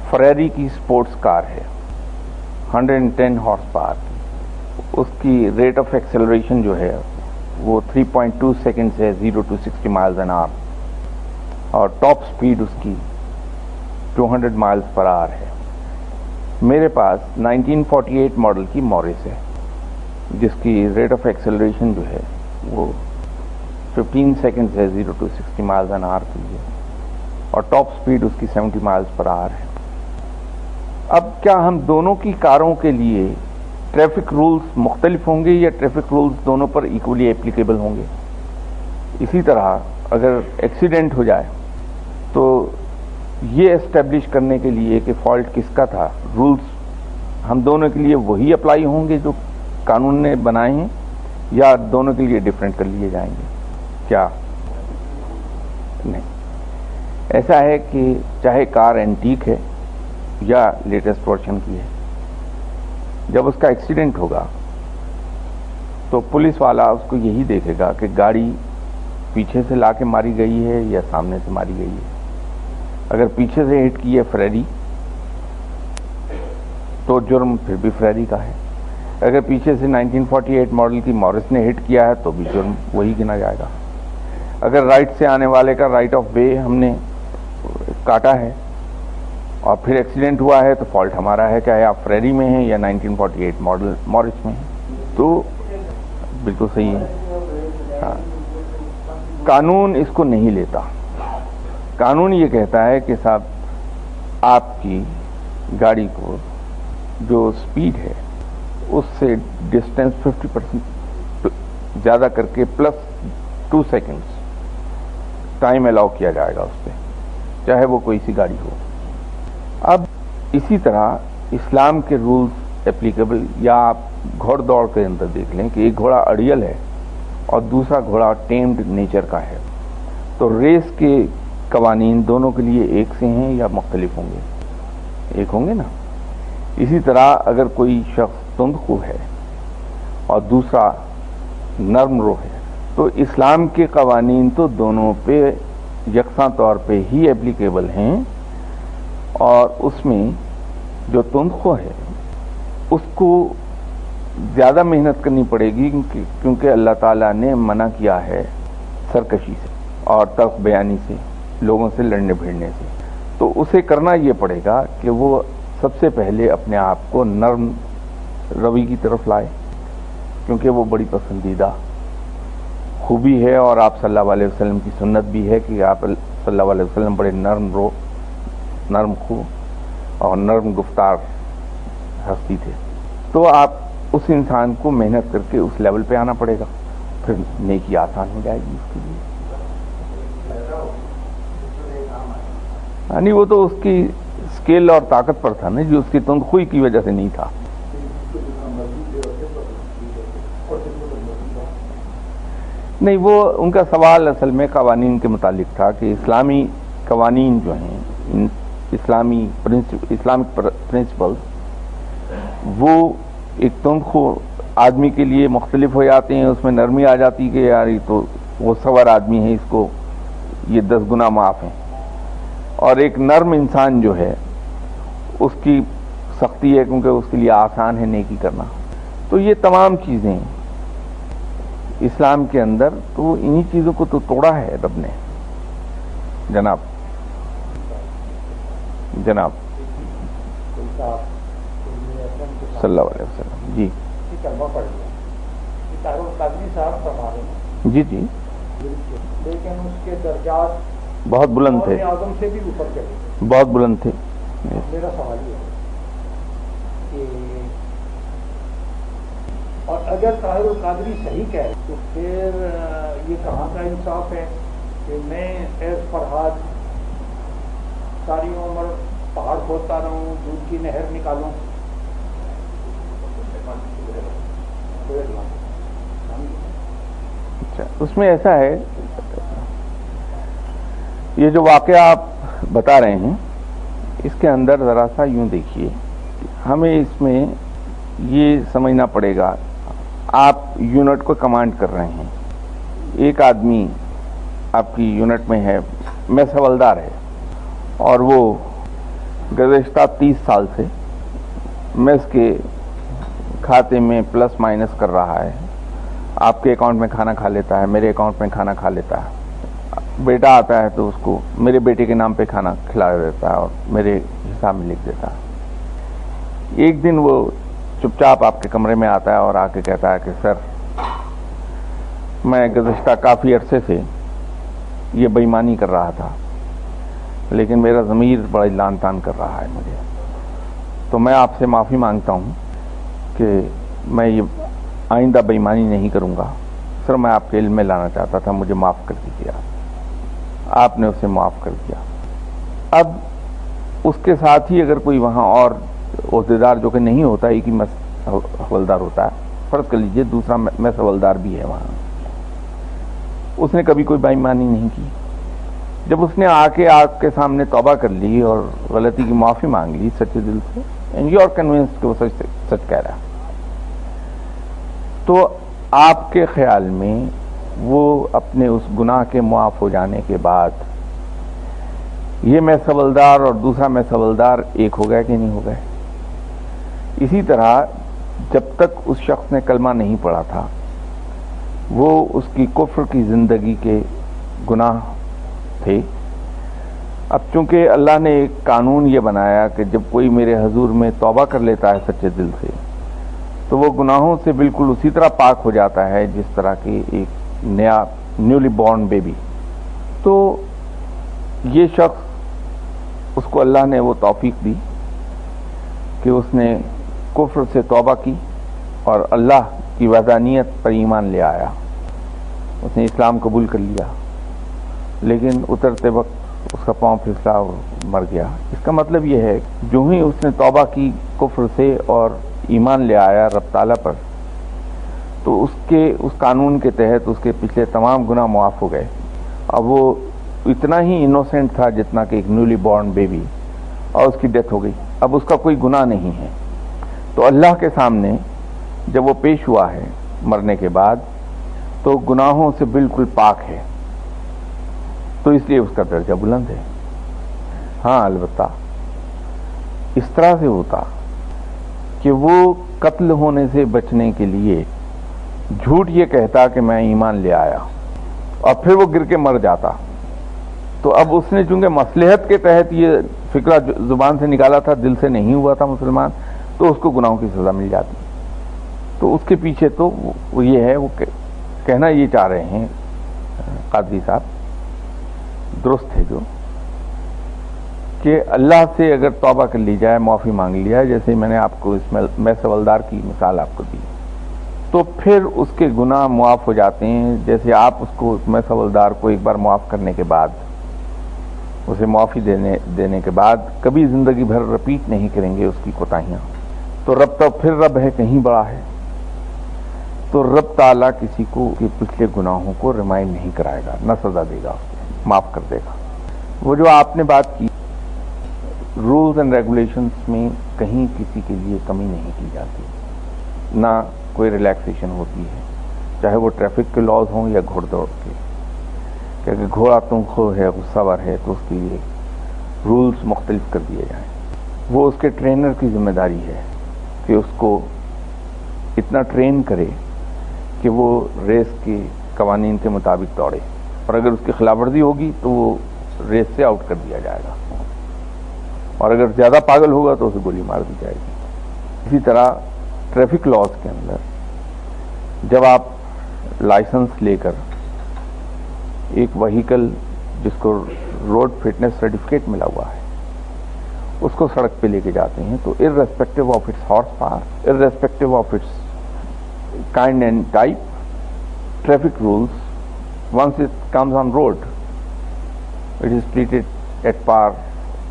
فریری کی سپورٹس کار ہے 110 ہارس پاور کی، اس کی ریٹ آف ایکسلریشن جو ہے وہ 3.2 سیکنڈ ہے 0 to 60 miles an hour، اور ٹاپ سپیڈ اس کی 200 miles per hour ہے۔ میرے پاس 1948 ماڈل کی مورس ہے جس کی ریٹ آف ایکسلریشن جو ہے وہ 15 سیکنڈ ہے 0 to 60 miles an hour کی ہے، اور ٹاپ سپیڈ اس کی 70 miles per hour ہے۔ اب کیا ہم دونوں کی کاروں کے لیے ٹریفک رولز مختلف ہوں گے یا ٹریفک رولز دونوں پر ایکولی اپلیکیبل ہوں گے؟ اسی طرح اگر ایکسیڈنٹ ہو جائے تو یہ اسٹیبلش کرنے کے لیے کہ فالٹ کس کا تھا، رولز ہم دونوں کے لیے وہی اپلائی ہوں گے جو قانون نے بنائے ہیں، یا دونوں کے لیے ڈفرینٹ کر لیے جائیں گے؟ کیا نہیں، ایسا ہے کہ چاہے کار اینٹیک ہے یا لیٹسٹ ورژن کی ہے، جب اس کا ایکسیڈنٹ ہوگا تو پولیس والا اس کو یہی دیکھے گا کہ گاڑی پیچھے سے لا کے ماری گئی ہے یا سامنے سے ماری گئی ہے۔ اگر پیچھے سے ہٹ کی ہے فریری تو جرم پھر بھی فریری کا ہے، اگر پیچھے سے 1948 ماڈل کی مورس نے ہٹ کیا ہے تو بھی جرم وہی گنا جائے گا۔ اگر رائٹ سے آنے والے کا رائٹ آف وے ہم نے کاٹا ہے اور پھر ایکسیڈنٹ ہوا ہے تو فالٹ ہمارا ہے، چاہے آپ فریری میں ہیں یا 1948 ماڈل مورس میں ہیں، تو بالکل صحیح ہے۔ ہاں، قانون اس کو نہیں لیتا، قانون یہ کہتا ہے کہ صاحب آپ کی گاڑی کو جو سپیڈ ہے اس سے ڈسٹینس 50% زیادہ کر کے +2 سیکنڈز ٹائم الاؤ کیا جائے گا اس پہ، چاہے وہ کوئی سی گاڑی ہو۔ اب اسی طرح اسلام کے رولز اپلیکیبل، یا آپ گھوڑ دوڑ کے اندر دیکھ لیں کہ ایک گھوڑا اڑیل ہے اور دوسرا گھوڑا ٹیمڈ نیچر کا ہے، تو ریس کے قوانین دونوں کے لیے ایک سے ہیں یا مختلف ہوں گے؟ ایک ہوں گے نا۔ اسی طرح اگر کوئی شخص تند خو ہے اور دوسرا نرم رو ہے تو اسلام کے قوانین تو دونوں پہ یکساں طور پہ ہی اپلیکیبل ہیں، اور اس میں جو تند خو ہے اس کو زیادہ محنت کرنی پڑے گی، کیونکہ اللہ تعالیٰ نے منع کیا ہے سرکشی سے اور تلخ بیانی سے، لوگوں سے لڑنے بھیڑنے سے، تو اسے کرنا یہ پڑے گا کہ وہ سب سے پہلے اپنے آپ کو نرم روی کی طرف لائے، کیونکہ وہ بڑی پسندیدہ خوبی ہے، اور آپ صلی اللہ علیہ وسلم کی سنت بھی ہے کہ آپ صلی اللہ علیہ وسلم بڑے نرم خو اور نرم گفتار ہستی تھے۔ تو آپ اس انسان کو محنت کر کے اس لیول پہ آنا پڑے گا، پھر نیکی آسان ہو جائے گی اس کے لیے۔ یعنی وہ تو اس کی اسکیل اور طاقت پر تھا نا، جو اس کی تندخوئی کی وجہ سے نہیں تھا۔ نہیں، وہ ان کا سوال اصل میں قوانین کے متعلق تھا کہ اسلامی قوانین جو ہیں، اسلامک پرنسپلز، وہ ایک تندخو آدمی کے لیے مختلف ہو جاتے ہیں، اس میں نرمی آ جاتی کہ یار یہ تو وہ سور آدمی ہے، اس کو یہ 10 گنا معاف ہیں، اور ایک نرم انسان جو ہے اس کی سختی ہے کیونکہ اس کے لیے آسان ہے نیکی کرنا۔ تو یہ تمام چیزیں اسلام کے اندر، تو انہی چیزوں کو تو توڑا ہے رب نے۔ جناب صلی اللہ علیہ وسلم، جی جی جی، لیکن اس کے درجات بہت بلند تھے، اعظم سے بھی اوپر چلے۔ بہت بلند تھے۔ میرا سوال یہ ہے کہ اور اگر طاہر القادری صحیح کہے تو پھر یہ کہاں کا انصاف ہے کہ میں ایز فرہاد ساری عمر پہاڑ کھودتا رہوں، دودھ کی نہر نکالوں؟ اچھا، اس میں ایسا ہے، یہ جو واقعہ آپ بتا رہے ہیں اس کے اندر ذرا سا یوں دیکھیے، ہمیں اس میں یہ سمجھنا پڑے گا، آپ یونٹ کو کمانڈ کر رہے ہیں، ایک آدمی آپ کی یونٹ میں ہے، میس حوالدار ہے، اور وہ گزشتہ 30 سال سے میس کے کھاتے میں پلس مائنس کر رہا ہے، آپ کے اکاؤنٹ میں کھانا کھا لیتا ہے، میرے اکاؤنٹ میں کھانا کھا لیتا ہے، بیٹا آتا ہے تو اس کو میرے بیٹے کے نام پہ کھانا کھلا دیتا ہے اور میرے حساب میں لکھ دیتا ہے۔ ایک دن وہ چپ چاپ آپ کے کمرے میں آتا ہے اور آ کے کہتا ہے کہ سر، میں گزشتہ کافی عرصے سے یہ بے ایمانی کر رہا تھا، لیکن میرا ضمیر بڑا لان تان کر رہا ہے مجھے، تو میں آپ سے معافی مانگتا ہوں کہ میں یہ آئندہ بے ایمانی نہیں کروں گا، سر میں آپ کے علم میں لانا چاہتا تھا، مجھے معاف کر دیجیے۔ آپ نے اسے معاف کر دیا۔ اب اس کے ساتھ ہی اگر کوئی وہاں اور عہدیدار جو کہ نہیں ہوتا، ایک ہی میس حوالدار ہوتا ہے، فرض کر لیجئے دوسرا میس حوالدار بھی ہے وہاں، اس نے کبھی کوئی بے ایمانی نہیں کی، جب اس نے آ کے آپ کے سامنے توبہ کر لی اور غلطی کی معافی مانگ لی سچے دل سے، اینڈ یو آر کنوینسڈ کہ وہ سچ کہہ رہا ہے، تو آپ کے خیال میں وہ اپنے اس گناہ کے معاف ہو جانے کے بعد یہ میس حوالدار اور دوسرا میس حوالدار ایک ہو گئے کہ نہیں ہو گئے؟ اسی طرح جب تک اس شخص نے کلمہ نہیں پڑھا تھا، وہ اس کی کفر کی زندگی کے گناہ تھے۔ اب چونکہ اللہ نے ایک قانون یہ بنایا کہ جب کوئی میرے حضور میں توبہ کر لیتا ہے سچے دل سے، تو وہ گناہوں سے بالکل اسی طرح پاک ہو جاتا ہے جس طرح کہ ایک نیولی بورن بیبی۔ تو یہ شخص، اس کو اللہ نے وہ توفیق دی کہ اس نے کفر سے توبہ کی اور اللہ کی وحدانیت پر ایمان لے آیا، اس نے اسلام قبول کر لیا، لیکن اترتے وقت اس کا پاؤں پھسلا اور مر گیا۔ اس کا مطلب یہ ہے جو ہی اس نے توبہ کی کفر سے اور ایمان لے آیا رب تعالیٰ پر تو اس قانون کے تحت اس کے پچھلے تمام گناہ معاف ہو گئے. اب وہ اتنا ہی انوسینٹ تھا جتنا کہ ایک نیولی بورن بیبی، اور اس کی ڈیتھ ہو گئی. اب اس کا کوئی گناہ نہیں ہے. تو اللہ کے سامنے جب وہ پیش ہوا ہے مرنے کے بعد تو گناہوں سے بالکل پاک ہے، تو اس لیے اس کا درجہ بلند ہے. ہاں البتہ اس طرح سے ہوتا کہ وہ قتل ہونے سے بچنے کے لیے جھوٹ یہ کہتا کہ میں ایمان لے آیا اور پھر وہ گر کے مر جاتا، تو اب اس نے چونکہ مصلحت کے تحت یہ فکرہ زبان سے نکالا تھا، دل سے نہیں ہوا تھا مسلمان، تو اس کو گناہوں کی سزا مل جاتی. تو اس کے پیچھے تو وہ یہ ہے، وہ کہنا یہ چاہ رہے ہیں قادری صاحب، درست ہے جو کہ اللہ سے اگر توبہ کر لی جائے، معافی مانگ لی جائے، جیسے میں نے آپ کو اس میں سولدار کی مثال آپ کو دی، تو پھر اس کے گناہ معاف ہو جاتے ہیں. جیسے آپ اس کو میں سولدار کو ایک بار معاف کرنے کے بعد، اسے معافی دینے کے بعد کبھی زندگی بھر رپیٹ نہیں کریں گے اس کی کوتاہیاں، تو رب تو پھر رب ہے، کہیں بڑا ہے. تو رب تعالیٰ کسی کو کہ پچھلے گناہوں کو ریمائنڈ نہیں کرائے گا، نہ سزا دے گا، معاف کر دے گا. وہ جو آپ نے بات کی، رولز اینڈ ریگولیشنز میں کہیں کسی کے لیے کمی نہیں کی جاتی، نہ کوئی ریلیکسیشن ہوتی ہے، چاہے وہ ٹریفک کے لاز ہوں یا گھوڑ دوڑ کے. کہ گھوڑا تم خو ہے، غصہ ور ہے، تو اس کے لیے رولز مختلف کر دیے جائیں. وہ اس کے ٹرینر کی ذمہ داری ہے کہ اس کو اتنا ٹرین کرے کہ وہ ریس کے قوانین کے مطابق دوڑے، اور اگر اس کی خلاف ورزی ہوگی تو وہ ریس سے آؤٹ کر دیا جائے گا، اور اگر زیادہ پاگل ہوگا تو اسے گولی مار دی جائے گی. اسی طرح ٹریفک لاز کے اندر جب آپ لائسنس لے کر ایک وہیکل جس کو روڈ فٹنس سرٹیفکیٹ ملا ہوا ہے اس کو سڑک پہ لے کے جاتے ہیں، تو irrespective of its horsepower, irrespective of its kind and type, traffic rules, once it comes on road, it is treated at par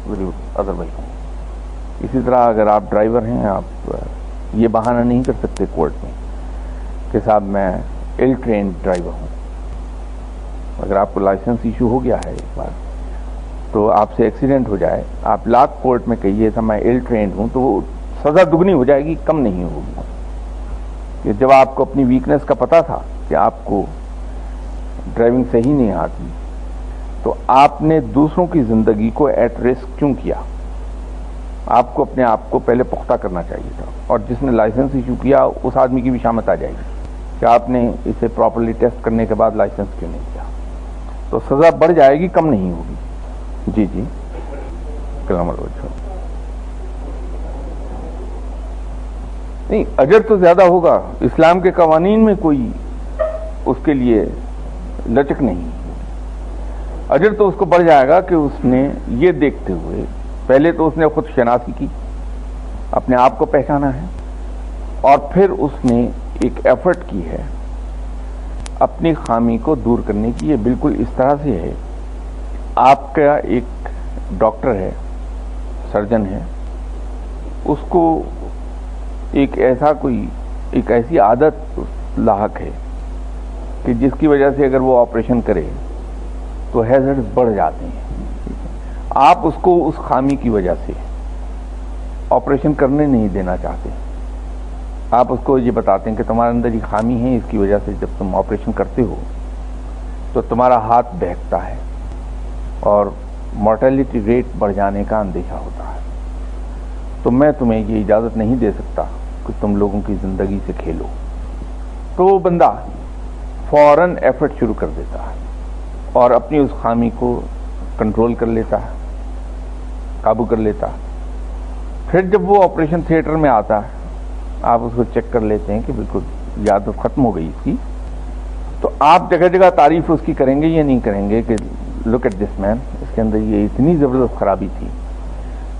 with other vehicles. اسی طرح اگر آپ ڈرائیور ہیں، آپ یہ بہانہ نہیں کر سکتے کورٹ میں کہ صاحب میں ایل ٹرینڈ ڈرائیور ہوں. اگر آپ کو لائسنس ایشو ہو گیا ہے ایک بار تو آپ سے ایکسیڈنٹ ہو جائے، آپ لاکھ کورٹ میں کہیے تھا میں ایل ٹرینڈ ہوں، تو وہ سزا دگنی ہو جائے گی، کم نہیں ہوگی. کہ جب آپ کو اپنی ویکنس کا پتا تھا کہ آپ کو ڈرائیونگ صحیح نہیں آتی، تو آپ نے دوسروں کی زندگی کو ایٹ رسک کیوں کیا؟ آپ کو اپنے آپ کو پہلے پختہ کرنا چاہیے تھا. اور جس نے لائسنس ایشو کیا اس آدمی کی بھی شامت آ جائے گی کہ آپ نے اسے پراپرلی ٹیسٹ کرنے کے بعد لائسنس کیوں نہیں کیا. تو سزا بڑھ جائے گی، کم نہیں ہوگی. جی کلام الوجہ نہیں، اجر تو زیادہ ہوگا. اسلام کے قوانین میں کوئی اس کے لیے لچک نہیں. اجر تو اس کو بڑھ جائے گا کہ اس نے یہ دیکھتے ہوئے، پہلے تو اس نے خود شناسی کی، اپنے آپ کو پہچانا ہے، اور پھر اس نے ایک ایفرٹ کی ہے اپنی خامی کو دور کرنے کی. یہ بالکل اس طرح سے ہے، آپ کا ایک ڈاکٹر ہے، سرجن ہے، اس کو ایک ایسی عادت لاحق ہے کہ جس کی وجہ سے اگر وہ آپریشن کرے تو ہیزرڈز بڑھ جاتے ہیں. آپ اس کو اس خامی کی وجہ سے آپریشن کرنے نہیں دینا چاہتے. آپ اس کو یہ بتاتے ہیں کہ تمہارے اندر یہ خامی ہے، اس کی وجہ سے جب تم آپریشن کرتے ہو تو تمہارا ہاتھ بہکتا ہے اور مورٹیلٹی ریٹ بڑھ جانے کا اندیشہ ہوتا ہے. تو میں تمہیں یہ اجازت نہیں دے سکتا کہ تم لوگوں کی زندگی سے کھیلو. تو وہ بندہ فوراً ایفرٹ شروع کر دیتا ہے اور اپنی اس خامی کو کنٹرول کر لیتا ہے، قابو کر لیتا ہے. پھر جب وہ آپریشن تھیٹر میں آتا ہے، آپ اس کو چیک کر لیتے ہیں کہ بالکل یاد ختم ہو گئی اس کی، تو آپ جگہ جگہ تعریف اس کی کریں گے یا نہیں کریں گے کہ لک ایٹ دس مین، اس کے اندر یہ اتنی زبردست خرابی تھی،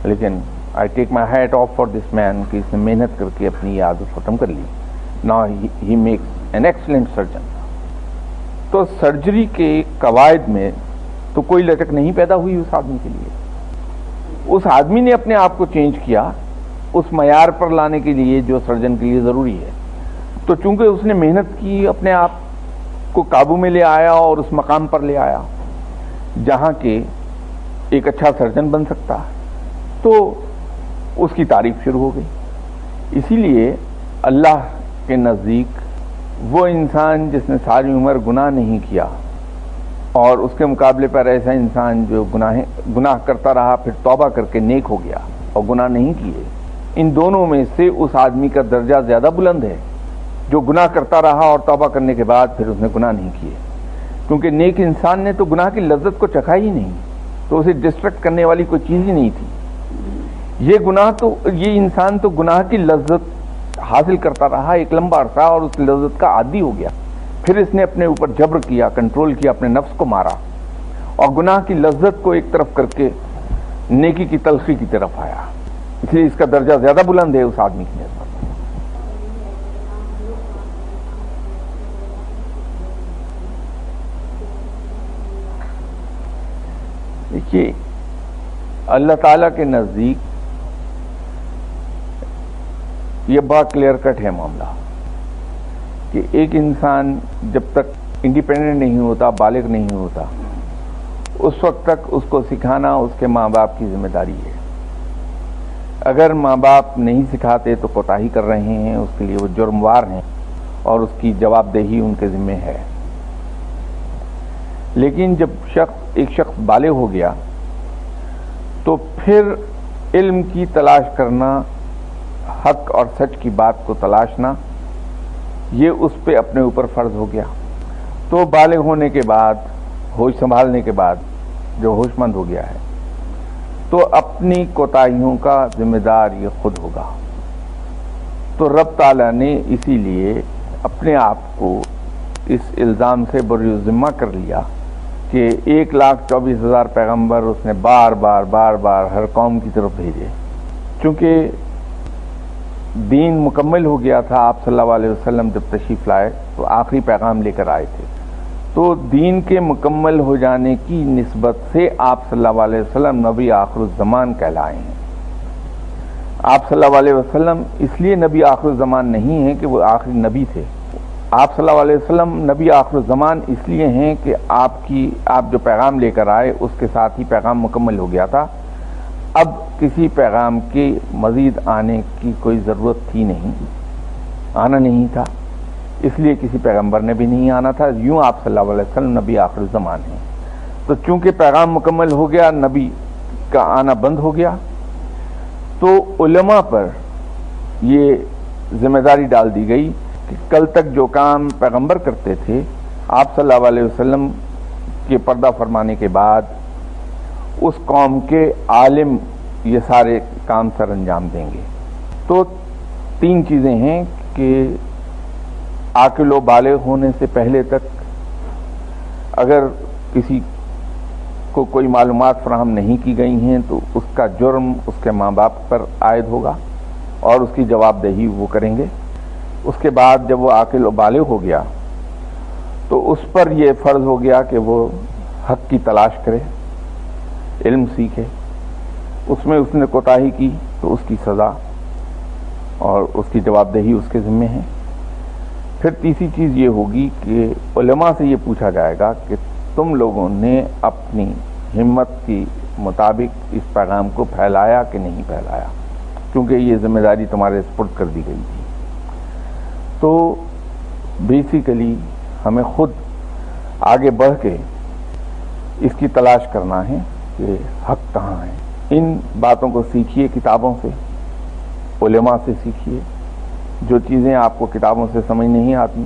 لیکن آئی ٹیک مائی ہیٹ آف فار دس مین کہ اس نے محنت کر کے اپنی عادت ختم کر لی. نا he makes an excellent surgeon. تو سرجری کے قواعد میں تو کوئی لچک نہیں پیدا ہوئی اس آدمی کے لیے. اس آدمی نے اپنے آپ کو چینج کیا اس معیار پر لانے کے لیے جو سرجن کے لیے ضروری ہے. تو چونکہ اس نے محنت کی، اپنے آپ کو قابو میں لے آیا اور اس مقام پر لے آیا جہاں کہ ایک اچھا سرجن بن سکتا ہے، تو اس کی تعریف شروع ہو گئی. اسی لیے اللہ کے نزدیک وہ انسان جس نے ساری عمر گناہ نہیں کیا اور اس کے مقابلے پر ایسا انسان جو گناہ کرتا رہا پھر توبہ کر کے نیک ہو گیا اور گناہ نہیں کیے، ان دونوں میں سے اس آدمی کا درجہ زیادہ بلند ہے جو گناہ کرتا رہا اور توبہ کرنے کے بعد پھر اس نے گناہ نہیں کیے. کیونکہ نیک انسان نے تو گناہ کی لذت کو چکھا ہی نہیں، تو اسے ڈسٹریکٹ کرنے والی کوئی چیز ہی نہیں تھی. یہ انسان تو گناہ کی لذت حاصل کرتا رہا ایک لمبا عرصہ اور اس لذت کا عادی ہو گیا. پھر اس نے اپنے اوپر جبر کیا، کنٹرول کیا، اپنے نفس کو مارا اور گناہ کی لذت کو ایک طرف کر کے نیکی کی تلخی کی طرف آیا. اس لیے اس کا درجہ زیادہ بلند ہے اس آدمی کی نسبت. دیکھیے، اللہ تعالیٰ کے نزدیک یہ بہت کلیئر کٹ ہے معاملہ کہ ایک انسان جب تک انڈیپینڈنٹ نہیں ہوتا، بالغ نہیں ہوتا، اس وقت تک اس کو سکھانا اس کے ماں باپ کی ذمہ داری ہے. اگر ماں باپ نہیں سکھاتے تو کوتاہی کر رہے ہیں، اس کے لیے وہ جرموار ہیں اور اس کی جواب دہی ان کے ذمہ ہے. لیکن جب ایک شخص بالغ ہو گیا تو پھر علم کی تلاش کرنا، حق اور سچ کی بات کو تلاشنا، یہ اس پہ اپنے اوپر فرض ہو گیا. تو بالغ ہونے کے بعد، ہوش سنبھالنے کے بعد جو ہوش مند ہو گیا ہے تو اپنی کوتاہیوں کا ذمہ دار یہ خود ہوگا. تو رب تعالیٰ نے اسی لیے اپنے آپ کو اس الزام سے بری ذمہ کر لیا کہ 1,24,000 پیغمبر اس نے بار بار ہر قوم کی طرف بھیجے. چونکہ دین مکمل ہو گیا تھا، آپ صلی اللہ علیہ وسلم جب تشریف لائے تو آخری پیغام لے کر آئے تھے. تو دین کے مکمل ہو جانے کی نسبت سے آپ صلی اللہ علیہ وسلم نبی آخر الزمان کہلائے ہیں. آپ صلی اللہ علیہ وسلم اس لیے نبی آخر الزمان نہیں ہیں کہ وہ آخری نبی تھے. آپ صلی اللہ علیہ وسلم نبی آخر الزمان اس لیے ہیں کہ آپ جو پیغام لے کر آئے اس کے ساتھ ہی پیغام مکمل ہو گیا تھا. اب کسی پیغام کے مزید آنے کی کوئی ضرورت تھی نہیں، آنا نہیں تھا، اس لیے کسی پیغمبر نے بھی نہیں آنا تھا. یوں آپ صلی اللہ علیہ وسلم نبی آخر الزمان ہیں. تو چونکہ پیغام مکمل ہو گیا، نبی کا آنا بند ہو گیا، تو علماء پر یہ ذمہ داری ڈال دی گئی کہ کل تک جو کام پیغمبر کرتے تھے، آپ صلی اللہ علیہ وسلم کے پردہ فرمانے کے بعد اس قوم کے عالم یہ سارے کام سر انجام دیں گے. تو 3 چیزیں ہیں کہ عاقل و بالغ ہونے سے پہلے تک اگر کسی کو کوئی معلومات فراہم نہیں کی گئی ہیں تو اس کا جرم اس کے ماں باپ پر عائد ہوگا اور اس کی جواب دہی وہ کریں گے. اس کے بعد جب وہ عاقل و بالغ ہو گیا تو اس پر یہ فرض ہو گیا کہ وہ حق کی تلاش کرے، علم سیکھے. اس میں اس نے کوتاہی کی تو اس کی سزا اور اس کی جواب دہی اس کے ذمہ ہے. پھر تیسری چیز یہ ہوگی کہ علماء سے یہ پوچھا جائے گا کہ تم لوگوں نے اپنی ہمت کی مطابق اس پیغام کو پھیلایا کہ نہیں پھیلایا، کیونکہ یہ ذمہ داری تمہارے سپرد کر دی گئی تھی. تو بیسیکلی ہمیں خود آگے بڑھ کے اس کی تلاش کرنا ہے کہ حق کہاں ہے. ان باتوں کو سیکھیے، کتابوں سے، علماء سے سیکھیے. جو چیزیں آپ کو کتابوں سے سمجھ نہیں آتی،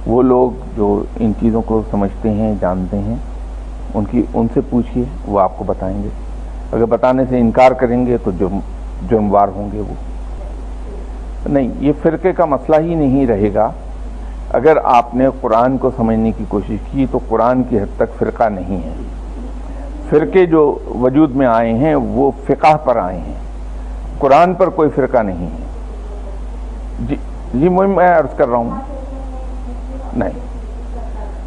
وہ لوگ جو ان چیزوں کو سمجھتے ہیں، جانتے ہیں، ان سے پوچھیے، وہ آپ کو بتائیں گے. اگر بتانے سے انکار کریں گے تو جرموار ہوں گے. وہ نہیں، یہ فرقے کا مسئلہ ہی نہیں رہے گا. اگر آپ نے قرآن کو سمجھنے کی کوشش کی تو قرآن کی حد تک فرقہ نہیں ہے. فرقے جو وجود میں آئے ہیں وہ فقہ پر آئے ہیں، قرآن پر کوئی فرقہ نہیں ہے. جی میں عرض کر رہا ہوں،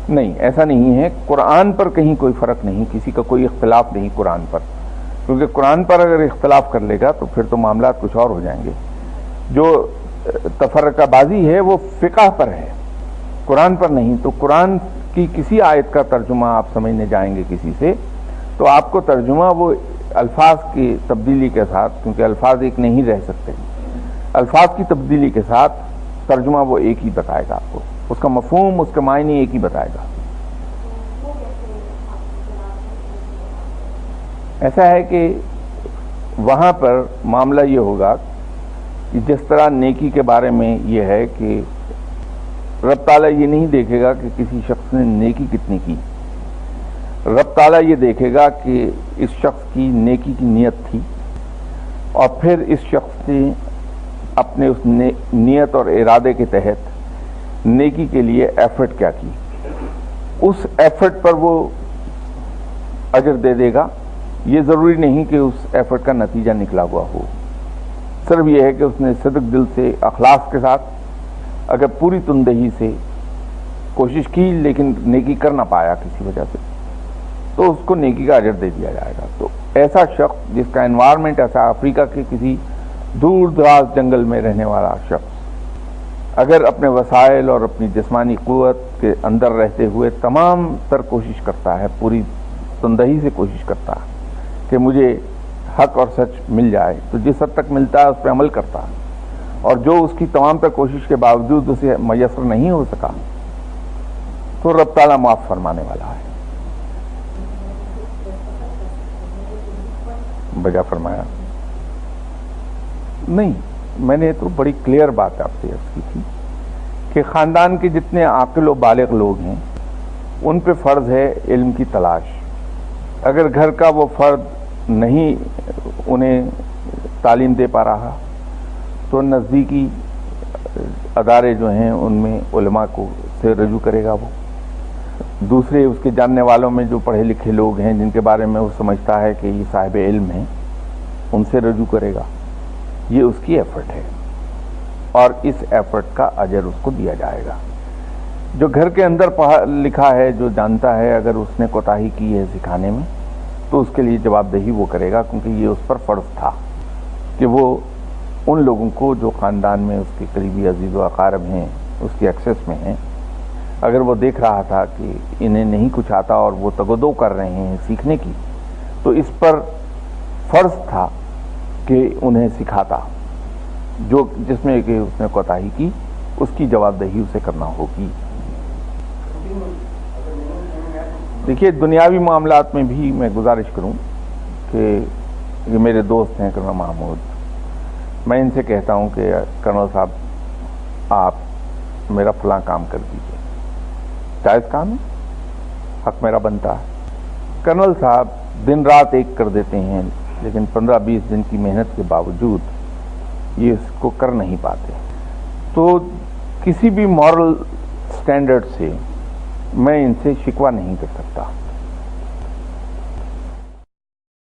نہیں ایسا نہیں ہے. قرآن پر کہیں کوئی فرق نہیں، کسی کا کوئی اختلاف نہیں قرآن پر. کیونکہ قرآن پر اگر اختلاف کر لے گا تو پھر تو معاملات کچھ اور ہو جائیں گے. جو تفرقہ بازی ہے وہ فقہ پر ہے، قرآن پر نہیں. تو قرآن کی کسی آیت کا ترجمہ آپ سمجھنے جائیں گے کسی سے تو آپ کو ترجمہ وہ الفاظ کی تبدیلی کے ساتھ، کیونکہ الفاظ ایک نہیں رہ سکتے، الفاظ کی تبدیلی کے ساتھ ترجمہ وہ ایک ہی بتائے گا آپ کو، اس کا مفہوم، اس کا معنی ایک ہی بتائے گا. ایسا ہے کہ وہاں پر معاملہ یہ ہوگا کہ جس طرح نیکی کے بارے میں یہ ہے کہ رب تعالیٰ یہ نہیں دیکھے گا کہ کسی شخص نے نیکی کتنی کی، رب تعالیٰ یہ دیکھے گا کہ اس شخص کی نیکی کی نیت تھی اور پھر اس شخص نے اپنے اس نیت اور ارادے کے تحت نیکی کے لیے ایفرٹ کیا کی، اس ایفرٹ پر وہ اجر دے دے گا. یہ ضروری نہیں کہ اس ایفرٹ کا نتیجہ نکلا ہوا ہو، صرف یہ ہے کہ اس نے صدق دل سے، اخلاص کے ساتھ، اگر پوری تندہی سے کوشش کی لیکن نیکی کر نہ پایا کسی وجہ سے تو اس کو نیکی کا اجر دے دیا جائے گا. تو ایسا شخص جس کا انوائرمنٹ ایسا افریقہ کے کسی دور دراز جنگل میں رہنے والا شخص اگر اپنے وسائل اور اپنی جسمانی قوت کے اندر رہتے ہوئے تمام تر کوشش کرتا ہے، پوری تندہی سے کوشش کرتا ہے کہ مجھے حق اور سچ مل جائے، تو جس حد تک ملتا ہے اس پہ عمل کرتا ہے، اور جو اس کی تمام تر کوشش کے باوجود اسے میسر نہیں ہو سکا تو رب تعالیٰ معاف فرمانے والا ہے. بجا فرمایا نہیں. میں نے تو بڑی کلیئر بات آپ سے عرض کی تھی کہ خاندان کے جتنے عاقل و بالغ لوگ ہیں ان پہ فرض ہے علم کی تلاش. اگر گھر کا وہ فرد نہیں انہیں تعلیم دے پا رہا تو نزدیکی ادارے جو ہیں ان میں علماء کو سے رجوع کرے گا. وہ دوسرے اس کے جاننے والوں میں جو پڑھے لکھے لوگ ہیں جن کے بارے میں وہ سمجھتا ہے کہ یہ صاحب علم ہیں ان سے رجوع کرے گا. یہ اس کی ایفرٹ ہے اور اس ایفرٹ کا اجر اس کو دیا جائے گا. جو گھر کے اندر پڑھا لکھا ہے، جو جانتا ہے، اگر اس نے کوتاہی کی ہے سکھانے میں تو اس کے لیے جواب دہی وہ کرے گا، کیونکہ یہ اس پر فرض تھا کہ وہ ان لوگوں کو جو خاندان میں اس کے قریبی عزیز و اقارب ہیں، اس کی ایکسیس میں ہیں، اگر وہ دیکھ رہا تھا کہ انہیں نہیں کچھ آتا اور وہ تگودو کر رہے ہیں سیکھنے کی، تو اس پر فرض تھا کہ انہیں سکھاتا. جو جس میں کہ اس نے کوتاہی کی اس کی جواب دہی اسے کرنا ہوگی. دیکھیے دنیاوی معاملات میں بھی میں گزارش کروں کہ یہ میرے دوست ہیں کرنل محمود، میں ان سے کہتا ہوں کہ کرنل صاحب آپ میرا فلاں کام کر دیجیے، جائز کام ہے، حق میرا بنتا ہے. کرنل صاحب دن رات ایک کر دیتے ہیں لیکن 15-20 دن کی محنت کے باوجود یہ اس کو کر نہیں پاتے. تو کسی بھی مورل سٹینڈرڈ سے میں ان سے شکوہ نہیں کر سکتا.